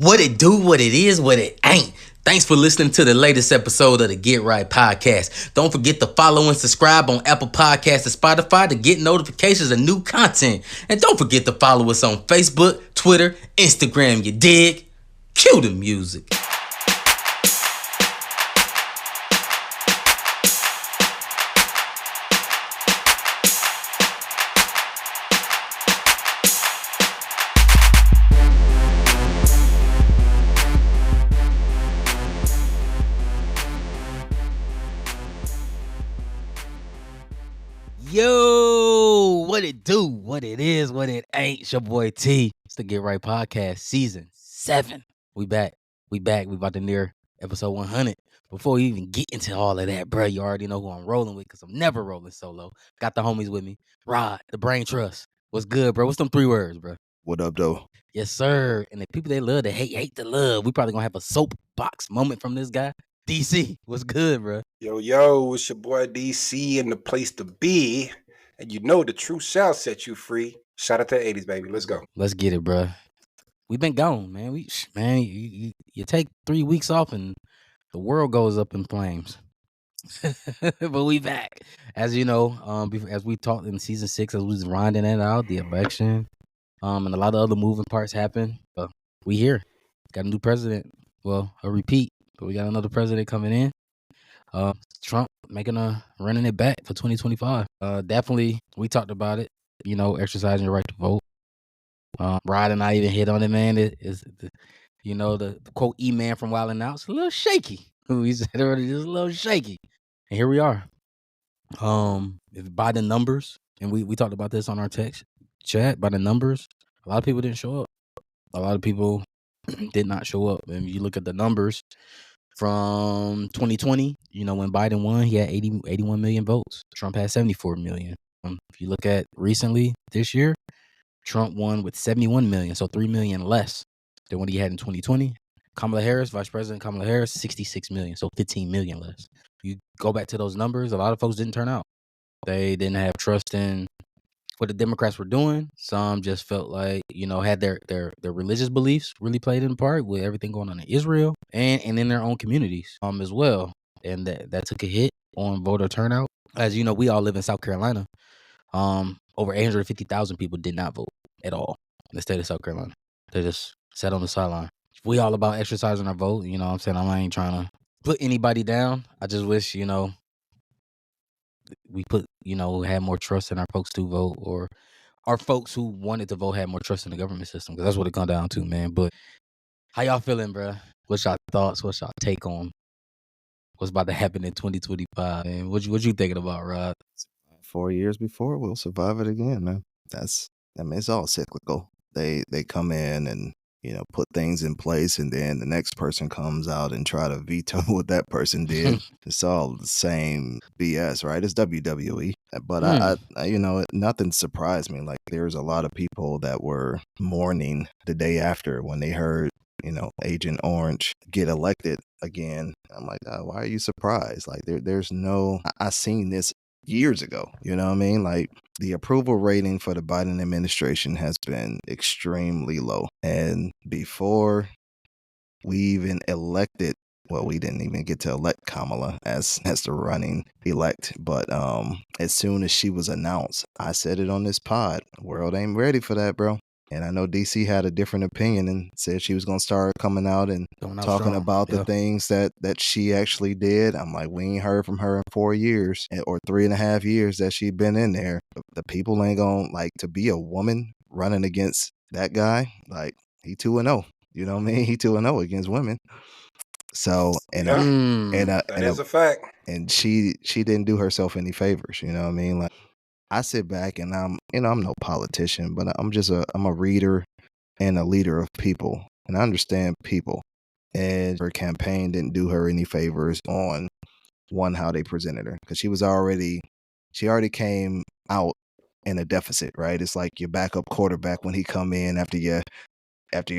What it do, what it is, what it ain't. Thanks for listening to the latest episode of the Get Right Podcast. Don't forget to follow and subscribe on Apple Podcasts and Spotify to get notifications of new content. And don't forget to follow us on Facebook, Twitter, Instagram, you dig? Cue the music. Yo, what it do, what it is, what it ain't. It's your boy T. It's the Get Right Podcast, season 7. We back. We about to near episode 100. Before we even get into all of that, bro, you already know who I'm rolling with because I'm never rolling solo. Got the homies with me. Rod, the Brain Trust. What's good, bro? What's them 3 words, bro? What up, though? Yes, sir. And the people they love, they hate to love. We probably gonna have a soapbox moment from this guy. DC, what's good, bro? Yo, it's your boy DC in the place to be. And you know the truth shall set you free. Shout out to the 80s, baby. Let's go. Let's get it, bro. We've been gone, man. You take 3 weeks off and the world goes up in flames. But we back. As you know, as we talked in season 6, as we was grinding it out, the election, and a lot of other moving parts happened. But we here. Got a new president. Well, a repeat, but we got another president coming in. Trump running it back for 2025. Definitely, we talked about it. You know, exercising your right to vote. Rod and I even hit on it, man. The quote E-Man from Wild 'N Out. It's a little shaky. We said already, just a little shaky. And here we are. If by the numbers, and we talked about this on our text chat, by the numbers, a lot of people didn't show up. A lot of people did not show up. And you look at the numbers from 2020, you know, when Biden won, he had 81 million votes. Trump had 74 million. If you look at recently this year, Trump won with 71 million, so 3 million less than what he had in 2020. Kamala Harris, Vice President Kamala Harris, 66 million, so 15 million less. You go back to those numbers, a lot of folks didn't turn out. They didn't have trust in what the Democrats were doing. Some just felt like, you know, had their religious beliefs really played in part with everything going on in Israel and in their own communities as well. And that took a hit on voter turnout. As you know, we all live in South Carolina. Over 850,000 people did not vote at all in the state of South Carolina. They just sat on the sideline. We all about exercising our vote. You know what I'm saying? I ain't trying to put anybody down. I just wish, you know, we had more trust in our folks to vote, or our folks who wanted to vote had more trust in the government system, because that's what it come down to, man. But how y'all feeling, bro? What's y'all thoughts? What's y'all take on what's about to happen in 2025? And what you thinking about, Rod? 4 years before, we'll survive it again, man. It's all cyclical. They come in and, you know, put things in place, and then the next person comes out and try to veto what that person did. It's all the same BS, right? It's WWE. But I you know, nothing surprised me. Like, there's a lot of people that were mourning the day after when they heard, you know, Agent Orange get elected again. I'm like, why are you surprised? Like, there's no, I seen this years ago, you know what I mean? Like, the approval rating for the Biden administration has been extremely low. And before we even elected, well, we didn't even get to elect Kamala as the running elect, but as soon as she was announced, I said it on this pod, world ain't ready for that, bro. And I know DC had a different opinion and said she was going to start coming out and talking about the things that she actually did. I'm like, we ain't heard from her in 4 years or 3.5 years that she'd been in there. The people ain't going to, like, to be a woman running against that guy. Like, he 2-0. You know what I mean? He 2-0 against women. So, that is a fact. And she didn't do herself any favors. You know what I mean? Like, I sit back and I'm no politician, but I'm a reader and a leader of people, and I understand people. And her campaign didn't do her any favors on how they presented her, because she already came out in a deficit, right? It's like your backup quarterback when he come in after your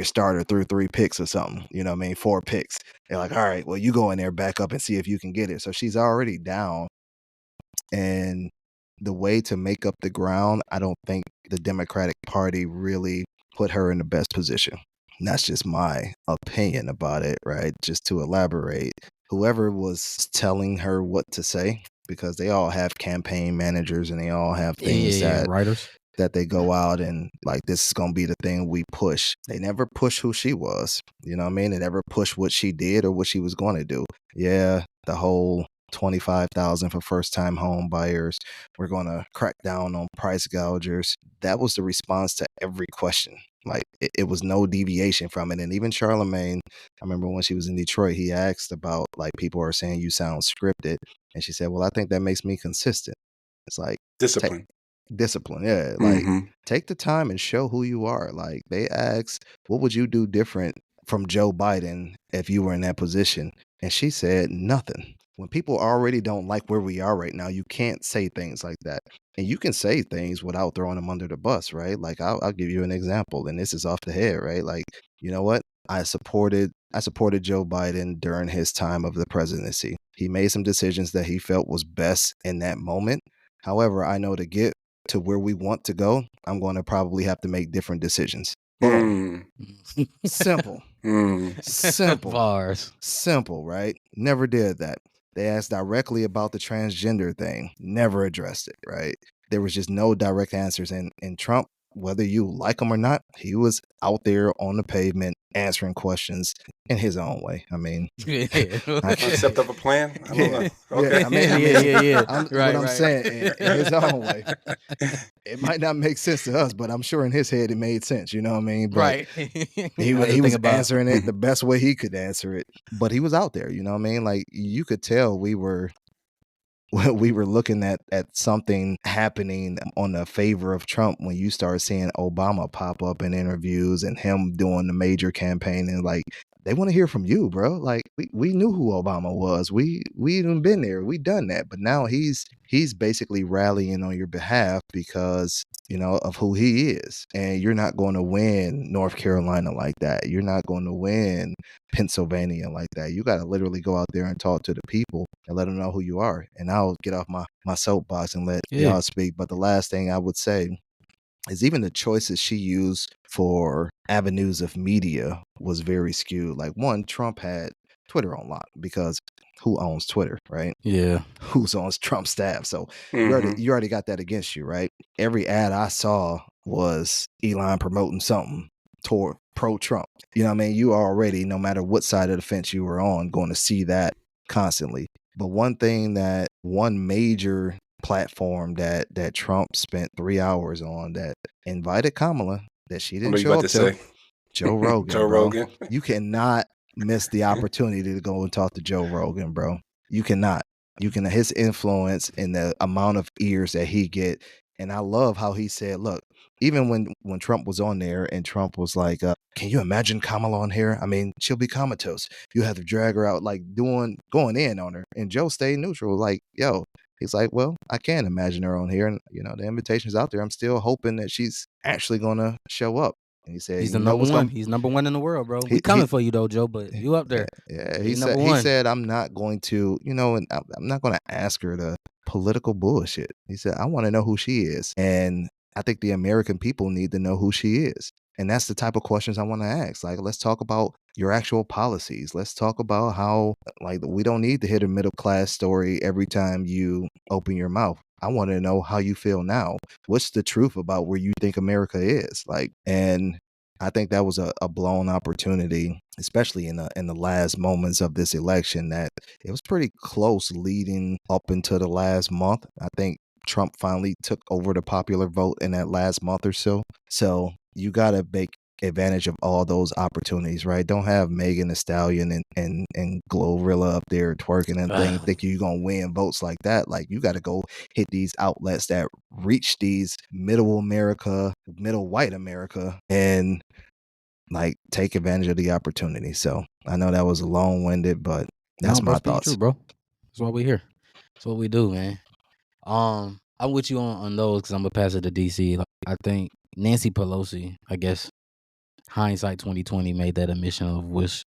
starter threw 3 picks or something, you know what I mean? 4 picks. They're like, all right, well, you go in there, back up and see if you can get it. So she's already down. And the way to make up the ground, I don't think the Democratic Party really put her in the best position. and that's just my opinion about it, right? Just to elaborate, whoever was telling her what to say, because they all have campaign managers and they all have things Yeah, writers. that they go out and like, this is gonna be the thing we push. They never push who she was. You know what I mean? They never push what she did or what she was going to do. Yeah, the whole 25,000 for first time home buyers. We're going to crack down on price gougers. That was the response to every question. Like it was no deviation from it. And even Charlemagne, I remember when she was in Detroit, he asked about like, people are saying you sound scripted. And she said, well, I think that makes me consistent. It's like Discipline. discipline. Yeah. Like take the time and show who you are. Like they asked, what would you do different from Joe Biden if you were in that position? And she said nothing. When people already don't like where we are right now, you can't say things like that. And you can say things without throwing them under the bus, right? Like I'll give you an example, and this is off the head, right? Like, you know what? I supported Joe Biden during his time of the presidency. He made some decisions that he felt was best in that moment. However, I know to get to where we want to go, I'm going to probably have to make different decisions. Boom. Simple. Simple. Bars. Simple, right? Never did that. They asked directly about the transgender thing. Never addressed it, right? There was just no direct answers. And Trump, whether you like him or not, he was out there on the pavement answering questions in his own way. I mean, concept of a plan. I don't know. Okay. Yeah, I mean, yeah. What I'm saying, in his own way, it might not make sense to us, but I'm sure in his head it made sense. You know what I mean? But Right. he was answering it the best way he could answer it, but he was out there. You know what I mean? Like you could tell we were looking at something happening on the favor of Trump when you start seeing Obama pop up in interviews and him doing the major campaign, and like they want to hear from you, bro. Like we knew who Obama was. We even been there. We done that. But now he's basically rallying on your behalf because, you know, of who he is. And you're not going to win North Carolina like that. You're not going to win Pennsylvania like that. You got to literally go out there and talk to the people and let them know who you are. And I'll get off my soapbox and let y'all speak. But the last thing I would say is even the choices she used for avenues of media was very skewed. Like one, Trump had Twitter on lock because who owns Twitter, right? Yeah. Who's on Trump's staff? So you already got that against you, right? Every ad I saw was Elon promoting something toward pro-Trump. You know what I mean? You already, no matter what side of the fence you were on, going to see that constantly. But one major platform that Trump spent 3 hours on that invited Kamala that she didn't show up to, Joe Rogan. Joe Rogan. You cannot miss the opportunity to go and talk to Joe Rogan, bro. You cannot. His influence and the amount of ears that he get. And I love how he said, look, even when Trump was on there and Trump was like, can you imagine Kamala on here? I mean, she'll be comatose. You have to drag her out, like going in on her. And Joe stayed neutral, like, yo. He's like, well, I can imagine her on here. And, you know, the invitation's out there. I'm still hoping that she's actually going to show up. And he said, he's the number one. He's number one in the world, bro. We coming for you, though, Joe, but you up there. Yeah, he said, I'm not going to, you know, and I'm not going to ask her the political bullshit. He said, I want to know who she is. And I think the American people need to know who she is. And that's the type of questions I want to ask. Like, let's talk about your actual policies. Let's talk about how, like, we don't need to hit a middle class story every time you open your mouth. I want to know how you feel now. What's the truth about where you think America is? Like, and I think that was a blown opportunity, especially in the last moments of this election, that it was pretty close leading up into the last month. I think Trump finally took over the popular vote in that last month or so. So you got to make advantage of all those opportunities, right? Don't have Megan Thee Stallion and Glorilla up there twerking and think you're going to win votes like that. Like, you got to go hit these outlets that reach these middle white America, and like take advantage of the opportunity. So I know that was long-winded, but that's my thoughts. True, bro. That's why we're here. That's what we do, man. I'm with you on those because I'm gonna pass it to DC. Like, I think Nancy Pelosi, I guess, hindsight 2020 made that admission of which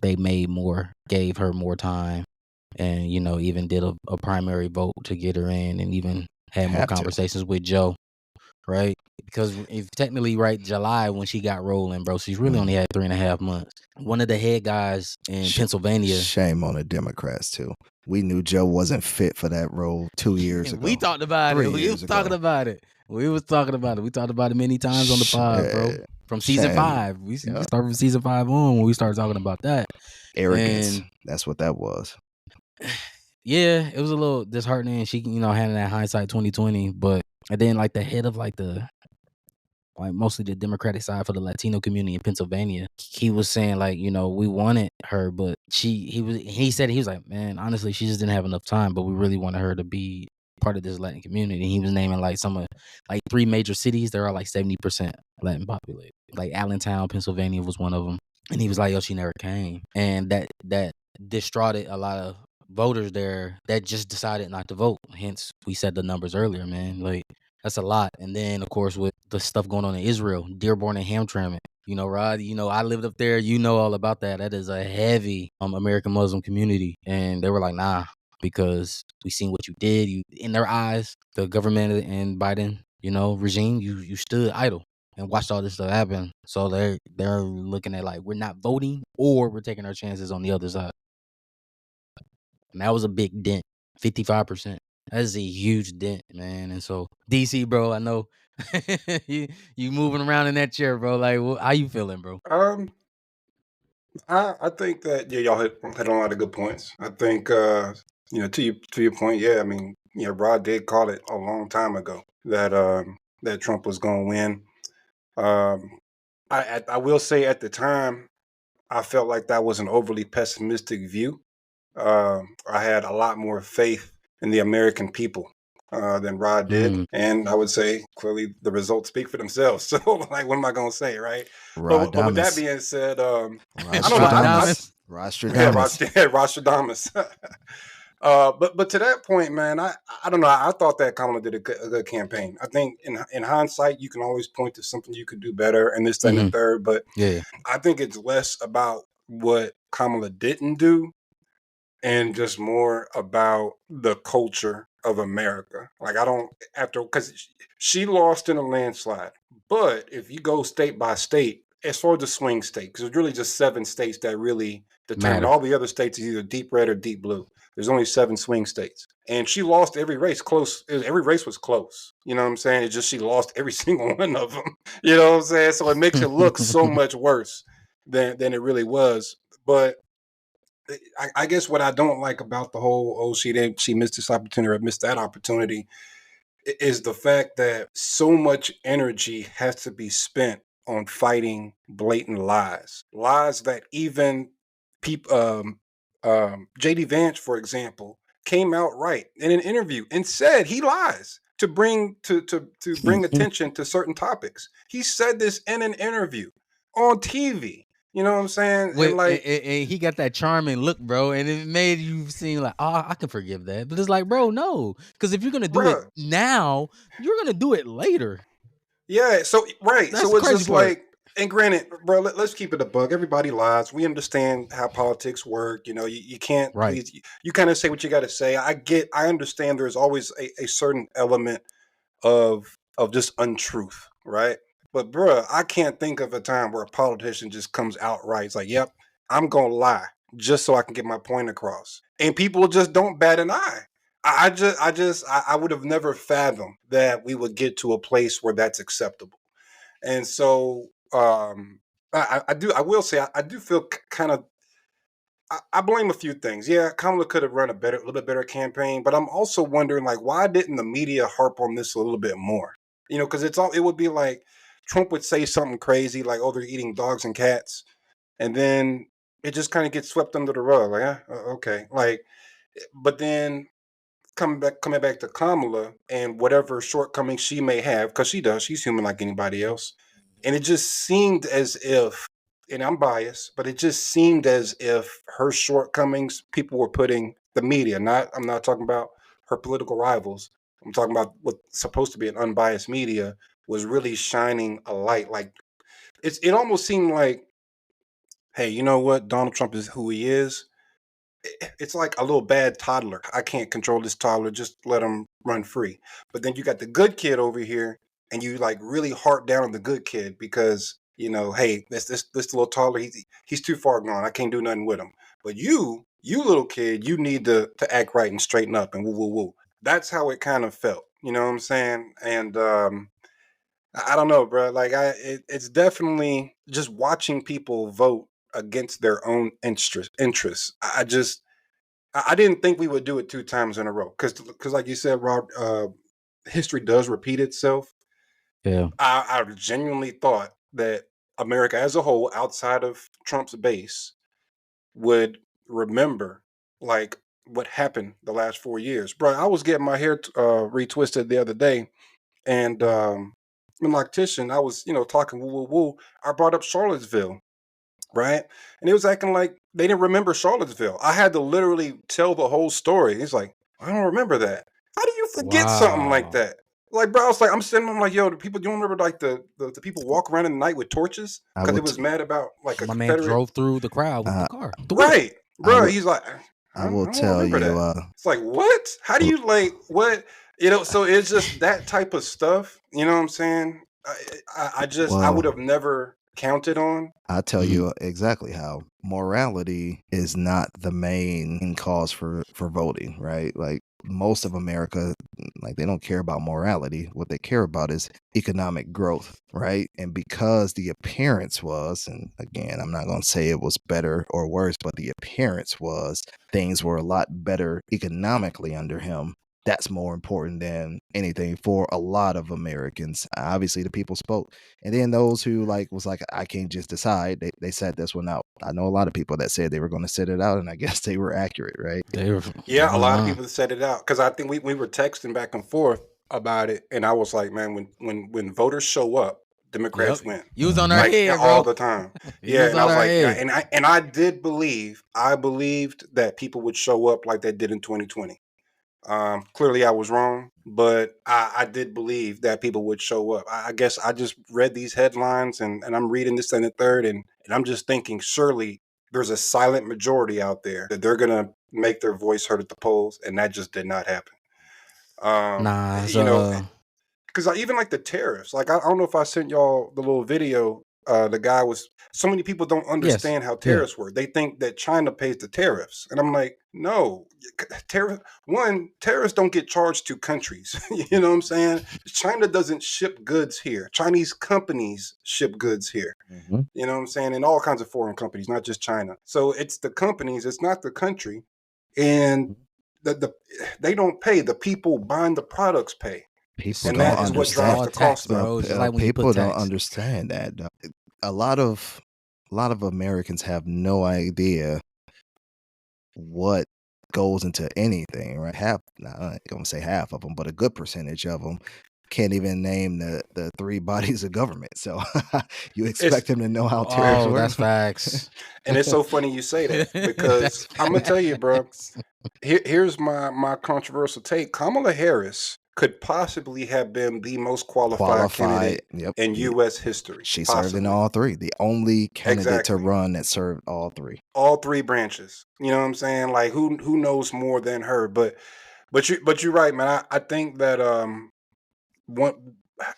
they made more, gave her more time, and, you know, even did a primary vote to get her in, and even had more conversations with Joe right? Because if technically, right, July when she got rolling, bro, she's really only had 3.5 months. One of the head guys in Pennsylvania. Shame on the Democrats too. We knew Joe wasn't fit for that role 2 years ago. We talked about it. 3 We years was ago. talking about it. We was talking about it. We talked about it many times on the pod, bro. From season Shame. 5. We started from season 5 on when we started talking about that. Arrogance. And that's what that was. yeah, it was a little disheartening. She, having that hindsight 2020, but and then like the head of like mostly the Democratic side for the Latino community in Pennsylvania, he was saying like, we wanted her, but he said he was like, man, honestly, she just didn't have enough time, but we really wanted her to be part of this Latin community. He was naming like some of like 3 major cities that are like 70% Latin populated. Like Allentown, Pennsylvania was one of them. And he was like, yo, she never came. And that distraughted a lot of voters there that just decided not to vote. Hence, we said the numbers earlier, man. Like, that's a lot. And then, of course, with the stuff going on in Israel, Dearborn and Hamtramck, Rod, I lived up there. You know all about that. That is a heavy American Muslim community. And they were like, nah, because we seen what you did. You, in their eyes, the government and Biden, regime, you stood idle and watched all this stuff happen. So they're looking at like, we're not voting or we're taking our chances on the other side. And that was a big dent, 55%. That is a huge dent, man. And so, DC, bro, I know you moving around in that chair, bro. Like, how you feeling, bro? I think that y'all hit on a lot of good points. I think to your point, yeah. I mean, Rod did call it a long time ago that that Trump was going to win. I will say at the time, I felt like that was an overly pessimistic view. I had a lot more faith in the American people than Rod did. And I would say clearly the results speak for themselves. So like, what am I going to say, right? But with that being said, Rostradamus. But to that point, man, I don't know. I thought that Kamala did a good campaign. I think in hindsight, you can always point to something you could do better and this, that, and the third. But yeah, I think it's less about what Kamala didn't do and just more about the culture of America. Like because she lost in a landslide. But if you go state by state, as far as the swing state, because it's really just 7 states that really determine. All the other states is either deep red or deep blue. There's only 7 swing states. And she lost every race close. Every race was close. You know what I'm saying? It's just she lost every single one of them. You know what I'm saying? So it makes it look so much worse than it really was. But I guess what I don't like about the whole, she missed this opportunity or missed that opportunity, is the fact that so much energy has to be spent on fighting blatant lies that even people, JD Vance, for example, came out right in an interview and said he lies to bring bring attention to certain topics. He said this in an interview on TV. You know what I'm saying? And he got that charming look, bro, and it made you seem like, oh, I can forgive that. But it's like, bro, no, because if you're gonna do it now, you're gonna do it later. Yeah. So right. So it's just like, and granted, bro, let's keep it a bug. Everybody lies. We understand how politics work. You can't. Right. Please, you kind of say what you got to say. I understand. There's always a certain element of just untruth, right? But bruh, I can't think of a time where a politician just comes outright. It's like, yep, I'm gonna lie just so I can get my point across. And people just don't bat an eye. I would have never fathomed that we would get to a place where that's acceptable. And so I will say I do feel kind of, I blame a few things. Yeah, Kamala could have run a little bit better campaign, but I'm also wondering, like, why didn't the media harp on this a little bit more? Because it would be like Trump would say something crazy like, "Oh, they're eating dogs and cats," and then it just kind of gets swept under the rug. Like, okay, like, but then coming back to Kamala and whatever shortcomings she may have, because she's human like anybody else, and it just seemed as if, and I'm biased, but it just seemed as if her shortcomings, people were putting the media, I'm not talking about her political rivals. I'm talking about what's supposed to be an unbiased media was really shining a light. Like it almost seemed like, hey, you know what? Donald Trump is who he is. It's like a little bad toddler. I can't control this toddler. Just let him run free. But then you got the good kid over here and you like really harp down on the good kid because you know, hey, this little taller, he's too far gone. I can't do nothing with him. But you little kid, you need to act right and straighten up and woo woo woo. That's how it kind of felt. You know what I'm saying? And I don't know, bro. Like it's definitely just watching people vote against their own interests. I didn't think we would do it 2 times in a row because like you said, Rob, history does repeat itself. Yeah. I genuinely thought that America as a whole, outside of Trump's base, would remember like what happened the last 4 years, bro. I was getting my hair retwisted the other day, and in lactation, I was talking woo woo woo. I brought up Charlottesville, right? And he was acting like they didn't remember Charlottesville. I had to literally tell the whole story. He's like, I don't remember that. How do you forget something like Wow. that? Like, bro, I was like, I'm sitting, I'm like, yo, the people, you don't remember like the people walk around in the night with torches I because it would was mad about like a My man Confederate, drove through the crowd with the uh, car, the whip. right? I Bro, would he's like, I I will don't tell remember you. that. It's like, what? How do you like what? So it's just that type of stuff. You know what I'm saying? I would Well, have never counted on. I'll tell Mhm. you exactly how morality is not the main cause for voting, right? Like most of America, like they don't care about morality. What they care about is economic growth, right? And because the appearance was, and again, I'm not going to say it was better or worse, but the appearance was things were a lot better economically under him. That's more important than anything for a lot of Americans. Obviously, the people spoke. And then those who like was like, I can't just decide. They sat this one out. I know a lot of people that said they were going to sit it out, and I guess they were accurate, right? They were Yeah, a lot of uh-huh. people said it out because I think we were texting back and forth about it, and I was like, man, when voters show up, Yep. Democrats win. You was on our Mhm. Like head, all bro. the time. You Yeah, was and I on was our like, yeah, head. and I did believe, I believed that people would show up like they did in 2020. Clearly, I was wrong, but I did believe that people would show up. I guess I just read these headlines and I'm reading this and the third, and I'm just thinking, surely there's a silent majority out there that they're gonna make their voice heard at the polls, and that just did not happen. Nah, it's You know, because I even like the tariffs. Like I don't know if I sent y'all the little video. The guy was so many people don't yes. understand how Yeah. tariffs work. They think that China pays the tariffs, and I'm like, no, tariff. One, tariffs don't get charged to countries. You know what I'm saying? China doesn't ship goods here. Chinese companies ship goods here. Mhm. You know what I'm saying? And all kinds of foreign companies, not just China. So it's the companies. It's not the country, and the they don't pay. The people buying the products pay, It's People and don't that small. is what It's drives small understand. the tax, cost up. bro. It's just like when you put People don't tax. understand that. A lot of Americans have no idea what goes into anything, right? Half, nah, I ain't gonna say half of them, but a good percentage of them can't even name the three bodies of government. So you expect It's them to know how tariffs Oh, work? that's facts. and it's so funny you say that That's because I'm gonna tell you, bro. facts. Here's my controversial take. Kamala Harris could possibly have been the most qualified Qualified. candidate Yep. in U.S. history. She served in Possibly, all three. The only candidate to exactly. run that served all three. All three branches. You know what I'm saying? Like who knows more than her? But you're right, man. I think that one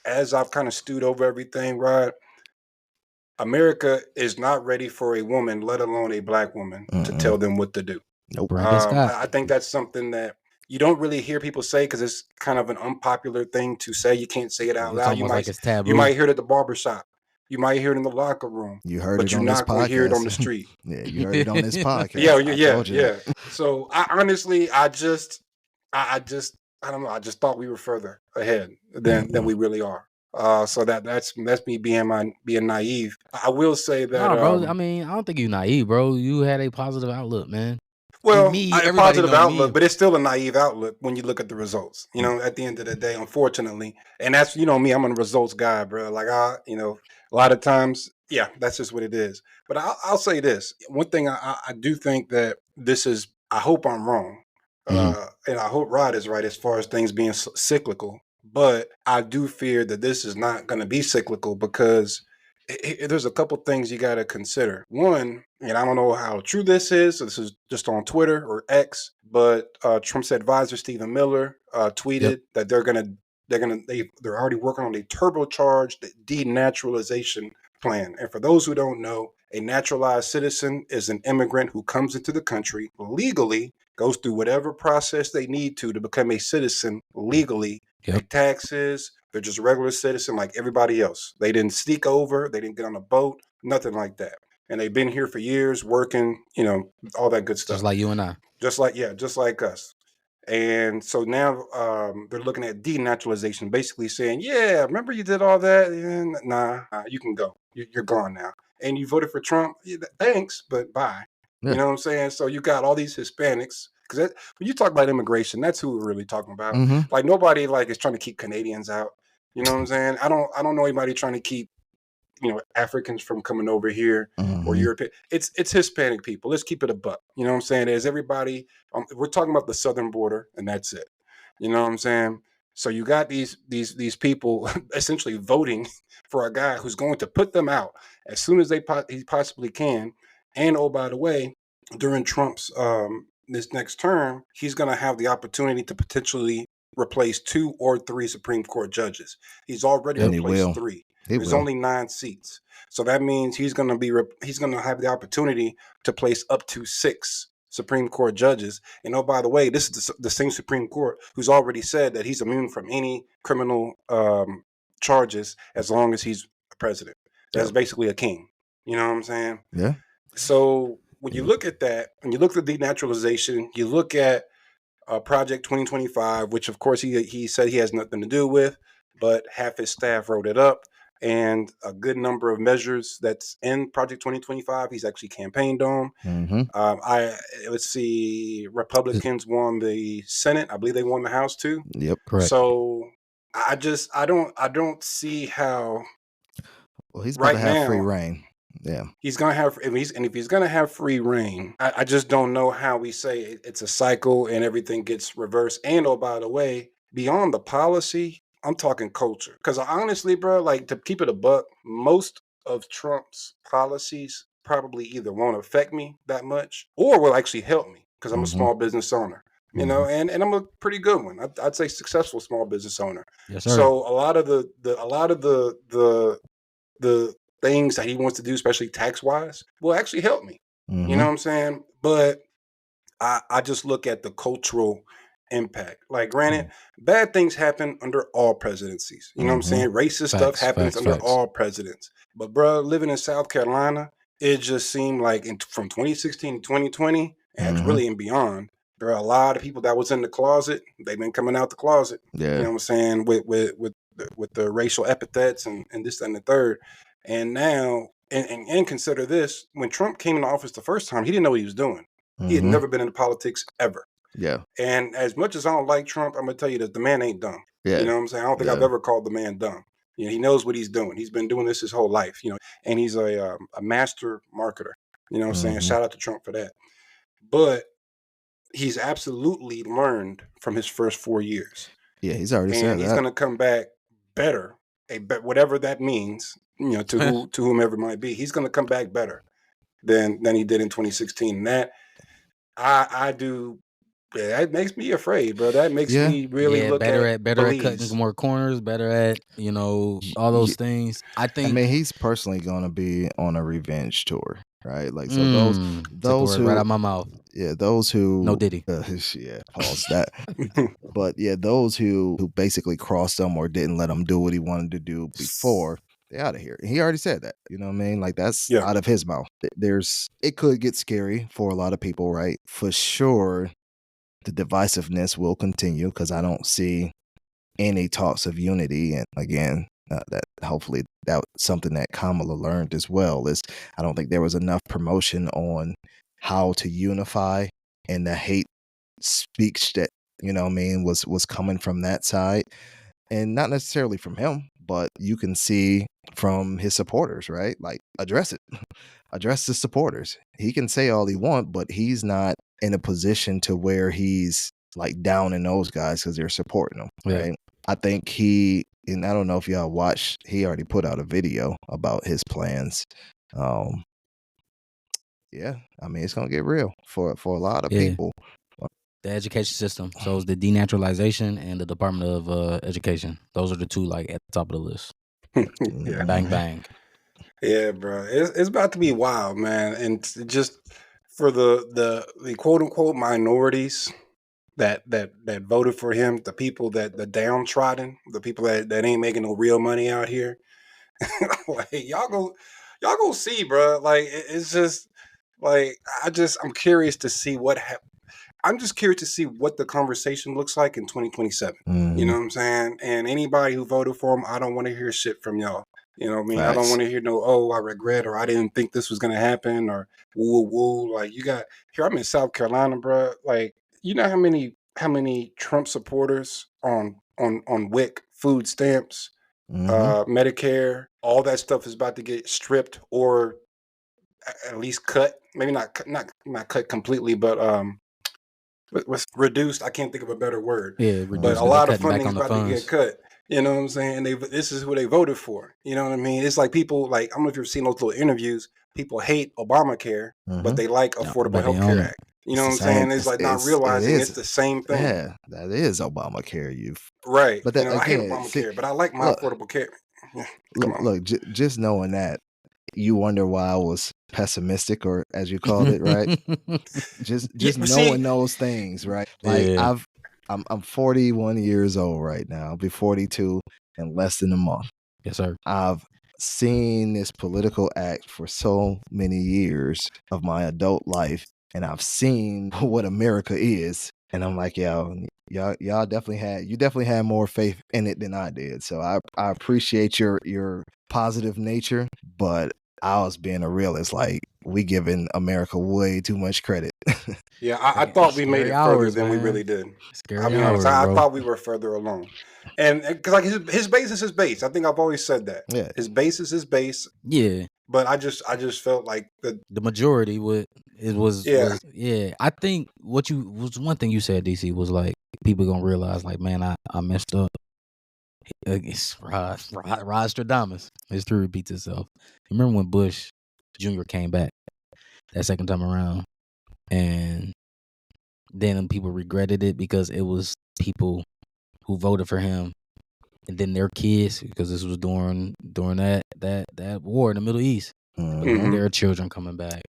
as I've kind of stewed over everything, right? America is not ready for a woman, let alone a black woman, to Mm-mm. tell them what to do. Nope. Brandon Scott. I think that's something that you don't really hear people say because it's kind of an unpopular thing to say. You can't say it out It's loud. almost like it's You taboo. might hear it at the barbershop. You might hear it in the locker room, You heard but it you're on this not going to hear it on the podcast. street. Yeah, you heard it on this podcast. Yeah, I told you that. So I honestly, I just, I don't know. I just thought we were further ahead than we really are. So that's me being naive. I will say that Nah, bro. I mean, I don't think you naive, bro. You had a positive outlook, man. well, Me, a everybody positive know outlook, me. but it's still a naive outlook when you look at the results. You know, at the end of the day, unfortunately, and that's me. I'm a results guy, bro. Like a lot of times, yeah, that's just what it is. But I'll say this: one thing I do think that this is. I hope I'm wrong, Mhm. and I hope Rod is right as far as things being cyclical. But I do fear that this is not going to be cyclical because there's a couple things you got to consider. One, and I don't know how true this is. So this is just on Twitter or X, but Trump's advisor Stephen Miller Yep. tweeted that they're going to They're already working on a turbocharged denaturalization plan. And for those who don't know, a naturalized citizen is an immigrant who comes into the country legally, goes through whatever process they need to become a citizen legally, pay Yep. taxes. They're just a regular citizen like everybody else. They didn't sneak over, they didn't get on a boat, nothing like that. And they've been here for years working, all that good stuff. Just like you and I. Just like us. And so now they're looking at denaturalization, basically saying, yeah, remember you did all that? Nah, you can go. You're gone now. And you voted for Trump? Yeah, thanks, but bye. Yeah. You know what I'm saying? So you got all these Hispanics. Because when you talk about immigration, that's who we're really talking about. Mm-hmm. Like nobody is trying to keep Canadians out. You know what I'm saying? I don't know anybody trying to keep Africans from coming over here or European. It's Hispanic people. Let's keep it a buck. You know what I'm saying? There's everybody. We're talking about the southern border, and that's it. You know what I'm saying? So you got these people essentially voting for a guy who's going to put them out as soon as he possibly can. And oh, by the way, during Trump's this next term, he's going to have the opportunity to potentially replace 2 or 3 Supreme Court judges. He's already replaced 3. There's only 9 seats, so that means he's going to have the opportunity to place up to 6 Supreme Court judges. And oh, by the way, this is the same Supreme Court who's already said that he's immune from any criminal charges as long as he's a president. That's basically a king. You know what I'm saying? Yeah. So when you look at that, when you look at denaturalization, you look at Project 2025, which of course he said he has nothing to do with, but half his staff wrote it up. And a good number of measures that's in Project 2025, he's actually campaigned on. Let's see, Republicans won the Senate. I believe they won the House too. Yep, correct. So I don't see how. Well, he's going to have free reign. Yeah, he's gonna have, if he's gonna have free reign, I just don't know how we say it's a cycle and everything gets reversed. And oh, by the way, beyond the policy, I'm talking culture. Because honestly, bro, like to keep it a buck, most of Trump's policies probably either won't affect me that much or will actually help me because I'm a small business owner. You know, and I'm a pretty good one. I'd say successful small business owner. Yes, sir. So a lot of the things that he wants to do, especially tax wise, will actually help me. You know what I'm saying? But I just look at the cultural impact. Like, granted, bad things happen under all presidencies. You know what I'm saying? Racist stuff happens under all presidents. But bro, living in South Carolina, it just seemed like from 2016 to 2020, and really and beyond, there are a lot of people that was in the closet. They've been coming out the closet. Yeah. You know what I'm saying? With the racial epithets and this and the third. And now, and consider this, when Trump came into office the first time, he didn't know what he was doing. He had never been into politics ever. Yeah. And as much as I don't like Trump, I'm going to tell you that the man ain't dumb. Yeah. You know what I'm saying? I don't think I've ever called the man dumb. You know, he knows what he's doing. He's been doing this his whole life, and he's a master marketer. You know what I'm saying? Shout out to Trump for that. But he's absolutely learned from his first 4 years. Yeah, he's already said that. And he's going to come back better, whatever that means, to whomever it might be. He's going to come back better than he did in 2016. And that I do. Yeah, that makes me afraid, bro. That makes me really look better at cutting more corners, better at all those things. I mean, he's personally going to be on a revenge tour, right? Like, so those who right out my mouth. Yeah, those who no Diddy. Yeah, pause that. But yeah, those who basically crossed him or didn't let him do what he wanted to do before, they're out of here. He already said that. You know what I mean? Like, that's out of his mouth. It could get scary for a lot of people, right? For sure. The divisiveness will continue because I don't see any talks of unity. And again, that hopefully that's something that Kamala learned as well, is I don't think there was enough promotion on how to unify, and the hate speech that, was coming from that side, and not necessarily from him, but you can see from his supporters, right? Like, address the supporters. He can say all he wants, but he's not in a position to where he's like down in those guys because they're supporting him, right? I think and I don't know if y'all watched, he already put out a video about his plans. Yeah, I mean, it's gonna get real for a lot of people. the education system. So it's the denaturalization and the Department of Education. Those are the two like at the top of the list. Yeah. Bang bang. Yeah, bro. It's about to be wild, man. And just for the quote unquote minorities that voted for him, the people that the downtrodden, the people that ain't making no real money out here. Like y'all go see, bro. Like it's just like I'm curious to see I'm just curious to see what the conversation looks like in 2027. You know what I'm saying? And anybody who voted for him, I don't want to hear shit from y'all. You know what I mean? I don't Facts. want to hear no, oh, I regret, or I didn't think this was gonna happen, or woo woo. Like you got here. I'm in South Carolina, bro. Like you know how many Trump supporters on WIC food stamps, Medicare, all that stuff is about to get stripped or at least cut. Maybe not cut completely, but was reduced. I can't think of a better word. Yeah, But reduced. a They're lot of cutting back funding is on the about to get funds. cut. You know what I'm saying? This is who they voted for. You know what I mean? It's like people like I don't know if you've seen those little interviews. People hate Obamacare, but they like No, Affordable but they Health own Care it. Act. You know what I'm It's the same. saying? It's like not realizing it's the same thing. Yeah, that is Obamacare. Right. But You that know, I hate again, see, Obamacare, but I like my look, Affordable Care. Yeah, come on. look, just knowing that, you wonder why I was pessimistic, or as you called it, right? Just but see- knowing those things, right? Like Yeah. I'm 41 years old right now. I'll be 42 in less than a month. Yes, sir. I've seen this political act for so many years of my adult life, and I've seen what America is, and I'm like, y'all definitely had more faith in it than I did. So I appreciate your positive nature, but I was being a realist. Like, we giving America way too much credit. Yeah, I thought we made Scary it further hours, than we man. really did. Scary I'll be honest. hours, I bro. thought we were further along, and because like his base is his base. I think I've always said that. Yeah. His base is his base. Yeah, But I just felt like the majority was Yeah. yeah. I think was one thing you said, DC, was like people gonna realize like, man, I messed up. It's Rostradamus. History repeats itself. Remember when Bush Jr. came back that second time around, and then people regretted it because it was people who voted for him, and then their kids, because this was during that war in the Middle East. Mhm. Their children coming back,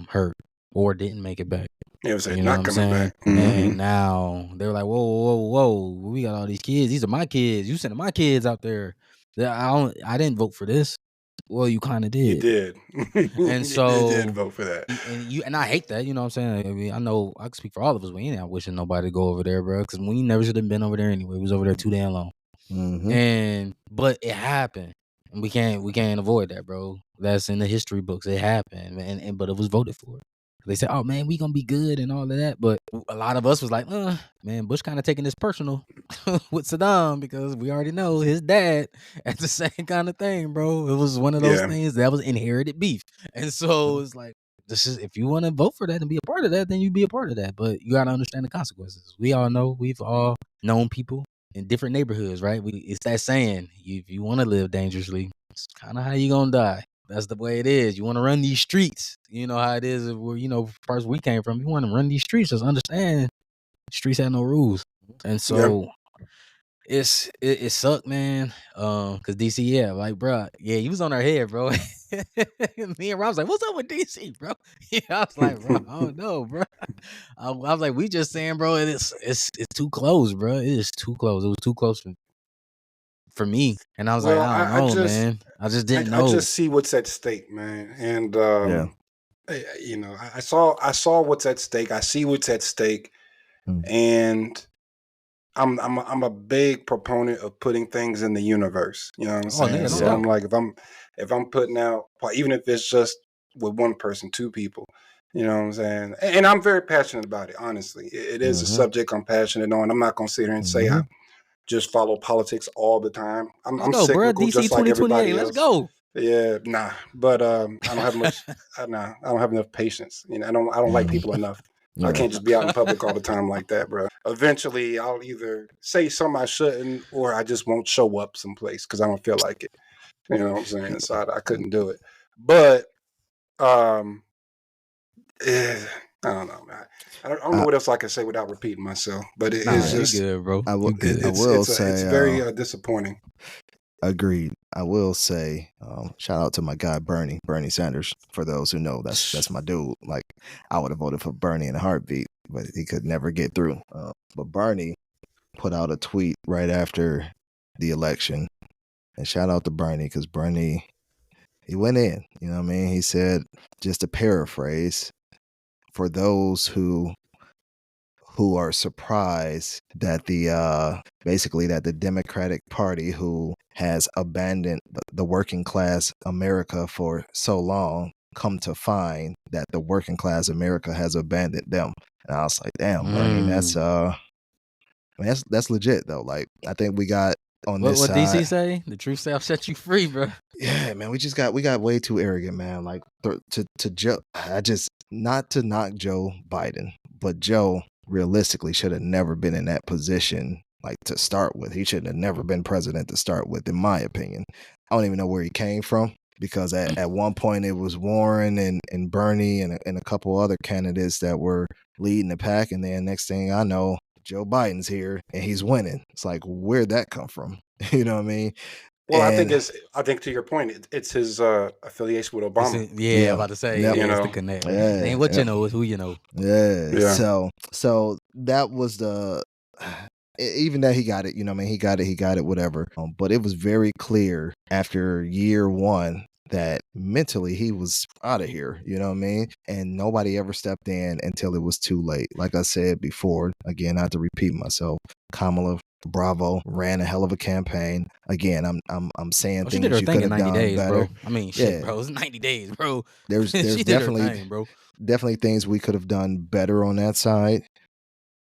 hurt or didn't make it back. It was You know not what I'm coming saying? back. Mhm. And now they're like, whoa, we got all these kids. These are my kids. You sending my kids out there. I didn't vote for this. Well, you kind of You did. did. And so you did vote for that. and I hate that. You know what I'm saying? I mean, I know I can speak for all of us. We ain't out wishing nobody to go over there, bro, because we never should have been over there anyway. We was over there too damn long. But it happened, and we can't avoid that, bro. That's in the history books. It happened, and but it was voted for. They said, "Oh man, we gonna be good" and all of that. But a lot of us was like, "Man, Bush kind of taking this personal with Saddam because we already know his dad had the same kind of thing, bro. It was one of those things that was inherited beef, and so it's like." This is, if you want to vote for that and be a part of that, then you be a part of that. But you gotta understand the consequences. We all know, we've all known people in different neighborhoods, right? It's that saying, if you want to live dangerously, it's kind of how you gonna die. That's the way it is. You want to run these streets. You know how it is. Where parts we came from, you want to run these streets. Just understand, streets have no rules, and so it sucked, man. Cause DC, yeah, like, bro, yeah, he was on our head, bro. Me and Rob was like, "What's up with DC, bro?" Yeah, I was like, "Bro, I don't know, bro." I was like, "We just saying, bro, it's too close, bro. It is too close. It was too close for me." And I was like, "I don't know, man. I just didn't know." I just see what's at stake, man, and I saw what's at stake. I see what's at stake, and I'm a big proponent of putting things in the universe. You know what I'm saying? Nigga, So I'm like, if I'm putting out, even if it's just with one person, two people, you know what I'm saying? And I'm very passionate about it. Honestly, it is a subject I'm passionate on. I'm not gonna sit here and say I just follow politics all the time. I'm go, bro. cyclical, DC just like everybody 2028. else. Let's go. Yeah, nah, but I don't have much. I don't have enough patience. I don't like people enough. I can't just be out in public all the time like that, bro. Eventually, I'll either say something I shouldn't, or I just won't show up someplace because I don't feel like it. You know what I'm saying? So I couldn't do it. But I don't know, man. I don't know I, what else I can say without repeating myself. But Nah, it's you just good, bro. I You will good. I will it's say very disappointing. agreed. I will say shout out to my guy Bernie Sanders. For those who know, that's my dude. Like I would have voted for Bernie in a heartbeat, but he could never get through. But Bernie put out a tweet right after the election, and shout out to Bernie because Bernie he went in. You know what I mean? He said, just to paraphrase, for those who are surprised that the basically that the Democratic Party, who has abandoned the working class America for so long, come to find that the working class America has abandoned them. And I was like, damn, Bernie, that's I mean, that's legit though. Like I think we got on this What side. DC say? The truth shall set you free, bro. Yeah, man, we got way too arrogant, man. Like to Joe, I just not to knock Joe Biden, but Joe realistically should have never been in that position. Like to start with, he should have never been president to start with, in my opinion. I don't even know where he came from because at one point it was Warren and Bernie and a couple other candidates that were leading the pack, and then next thing I know, Joe Biden's here and he's winning. It's like where'd that come from? You know what I mean? Well, I think And to your point, it's his affiliation with Obama. Yeah, about to say, Yep. yeah, You it's the know, connect. Yeah, It ain't what yep. you know, it's who you know. Yeah. Yeah. So that was the even that he got it, you know what I mean? He got it, whatever. But it was very clear after year one that mentally he was out of here, you know what I mean? And nobody ever stepped in until it was too late. Like I said before, again, not to repeat myself, Kamala Bravo ran a hell of a campaign. Again, I'm saying She did things her you thing could in have 90 done days, better. bro. I mean, shit, Yeah. bro. It's 90 days, bro. There's She did her definitely thing, bro. definitely things we could have done better on that side.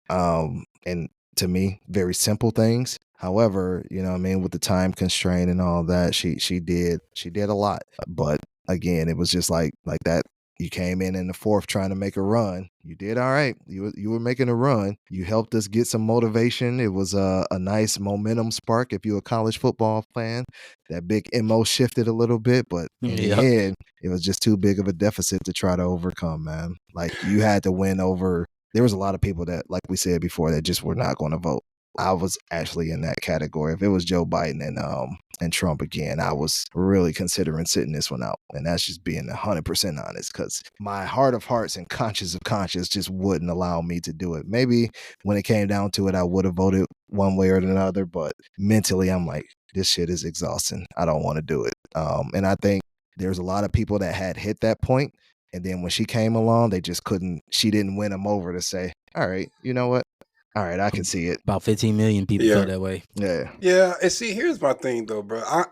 And to me, very simple things. However, you know what I mean, with the time constraint and all that, she did a lot. But again, it was just like that. You came in the fourth trying to make a run. You did all right. You were making a run. You helped us get some motivation. It was a nice momentum spark. If you're a college football fan, that big MO shifted a little bit, but in the end, it was just too big of a deficit to try to overcome, man. Like you had to win over. There was a lot of people that, like we said before, that just were not going to vote. I was actually in that category. If it was Joe Biden and Trump again, I was really considering sitting this one out. And that's just being 100% honest, because my heart of hearts and conscience of conscience just wouldn't allow me to do it. Maybe when it came down to it, I would have voted one way or another, but mentally I'm like, this shit is exhausting. I don't want to do it. And I think there's a lot of people that had hit that point, and then when she came along, they just couldn't, she didn't win them over to say, all right, you know what? All right, I can see it. About 15 million people felt that way. Yeah. Yeah. And see, here's my thing though, bro. I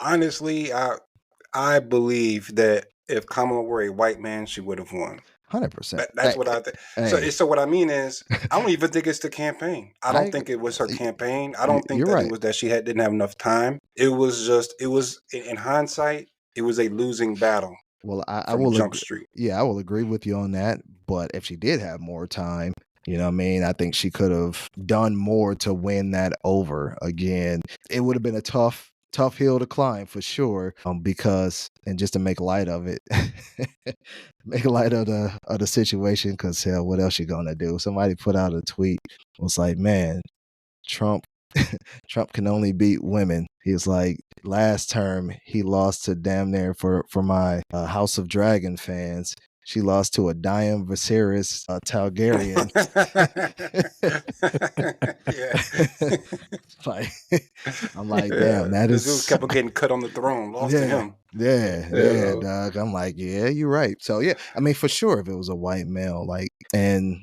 honestly, I believe that if Kamala were a white man, she would have won. 100%. That's what I think. So what I mean is, I don't even think it's the campaign. I don't think it was her campaign. I don't think that it was that she didn't have enough time. It was in hindsight, it was a losing battle. Well, I will Jump Street. Yeah, I will agree with you on that. But if she did have more time, you know what I mean? I think she could have done more to win that over. Again, it would have been a tough hill to climb for sure. Because, and just to make light of it, make light of the situation, because hell, what else you gonna do? Somebody put out a tweet. It was like, man, Trump can only beat women. He was like, last term he lost to damn near, for my House of Dragon fans, she lost to a Diane Viserys Targaryen. Like, I'm like, damn, that is. Zeus kept getting cut on the throne, lost to him. Yeah, dog. I'm like, yeah, you're right. So yeah, I mean, for sure, if it was a white male, like, and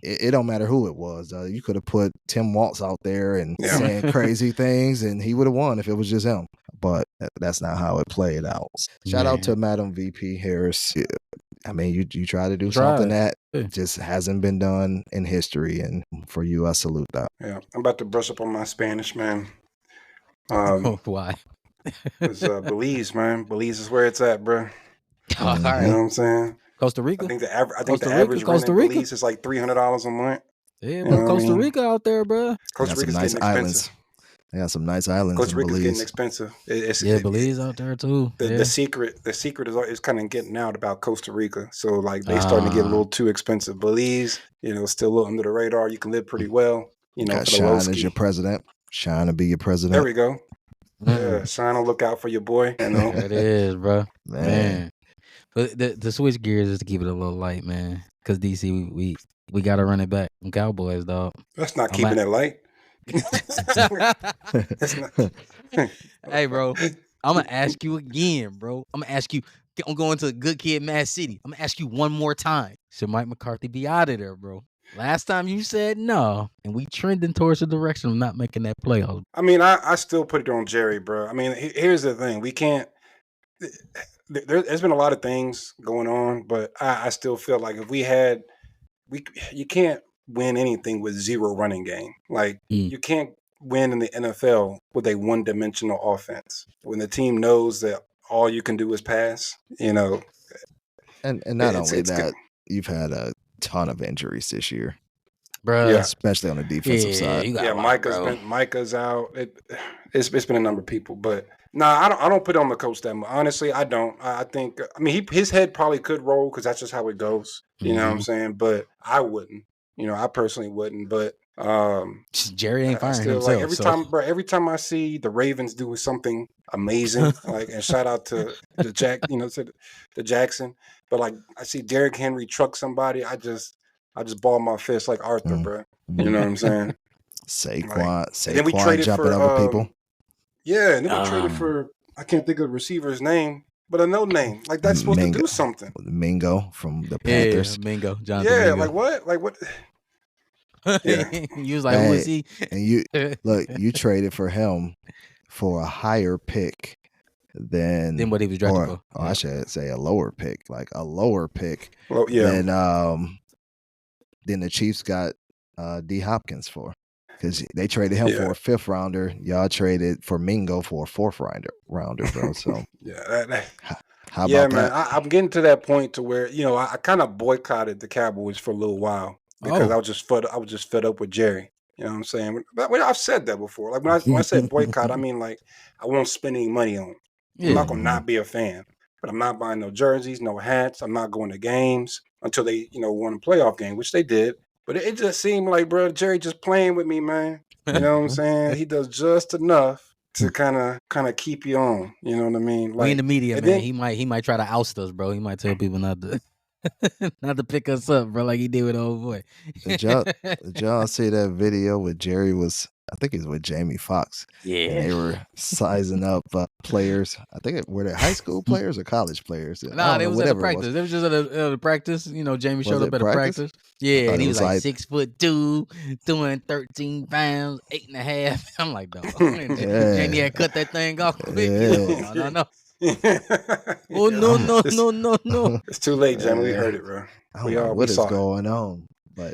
it don't matter who it was. You could have put Tim Walz out there and saying crazy things, and he would have won if it was just him. But that's not how it played out. Shout out to Madam VP Harris. I mean, you try to do something that just hasn't been done in history, and for you, I salute that. Yeah, I'm about to brush up on my Spanish, man. Why? It's Belize, man. Belize is where it's at, bro. All right. You know what I'm saying? Costa Rica. I think the average rent in Belize is like $300 a month. Yeah, but Costa Rica out there, bro. Costa Rica's getting expensive. They got some nice islands Costa in Rica's getting Belize. expensive. Yeah, Belize out there too. The secret is kind of getting out about Costa Rica. So like they starting to get a Ah. little too expensive. Belize, still a little under the radar. You can live pretty well, Got for the low Shine as your ski. president. Shine to be your There president. we go. Yeah, Shine will look out for your boy. There it is, bro. Man. Man. But the switch gears is to keep it a little light, man. Because DC, we got to run it back. Them Cowboys, dog. That's not I'm keeping it light. Hey, bro. I'm going to ask you again, bro. I'm going to ask you. I'm going to Good Kid, Mad City. I'm going to ask you one more time. Should Mike McCarthy be out of there, bro? Last time you said no, and we trending towards the direction of not making that playoff. I mean, I still put it on Jerry, bro. I mean, here's the thing. We can't. There's been a lot of things going on, but I still feel like if you can't win anything with zero running game. Like you can't win in the NFL with a one-dimensional offense. When the team knows that all you can do is pass, And not only that, good. you've had a ton of injuries this year, Bro. Yeah. especially on the defensive side. Micah's out. It's been a number of people, but I don't put it on the coach that much. Honestly, I don't. I think his head probably could roll because that's just how it goes. You know what I'm saying? But I wouldn't. I personally wouldn't. But Jerry ain't firing himself. Like every time I see the Ravens do something amazing, like, and shout out to the to Jackson, but like I see Derrick Henry truck somebody, I just ball my fist like Arthur, bro. You know what I'm saying? Saquon, then we traded jumping for, over people. Yeah, and then we traded for, I can't think of the receiver's name, but a no name. Like that's supposed to do something. Mingo from the Panthers. Yeah, Mingo. Jonathan Yeah, Mingo. like what? Like what? Yeah. You was like, who is he? And you traded for him for a higher pick than what he was drafted for. I should say a lower pick Well, yeah. than the Chiefs got D Hopkins for, because they traded him for a 5th rounder. Y'all traded for Mingo for a 4th rounder, bro. So yeah, how about man. that? I'm getting to that point to where I kind of boycotted the Cowboys for a little while because I was just fed up with Jerry. You know what I'm saying? But I've said that before. Like when I said boycott, I mean like I won't spend any money on him. I'm not gonna not be a fan, but I'm not buying no jerseys, no hats. I'm not going to games until they won a playoff game, which they did. But it just seemed like, bro, Jerry just playing with me, man. You know what I'm saying? He does just enough to kind of keep you on. You know what I mean? Like, we in the media, man. He might try to oust us, bro. He might tell people not to pick us up, bro, like he did with old boy. Did y'all see that video with Jerry was? I think it was with Jamie Foxx. Yeah, and they were sizing up players. I think were they high school players or college players? Nah, they was at a practice. They was just at a practice. Jamie showed up at a practice. Yeah, and he was like 6'2", doing 13 pounds, 8.5. I'm like, dog. Jamie had cut that thing off quick. Yeah. No. Oh no. It's too late, Jamie. We heard it, bro. I don't know what is going on, but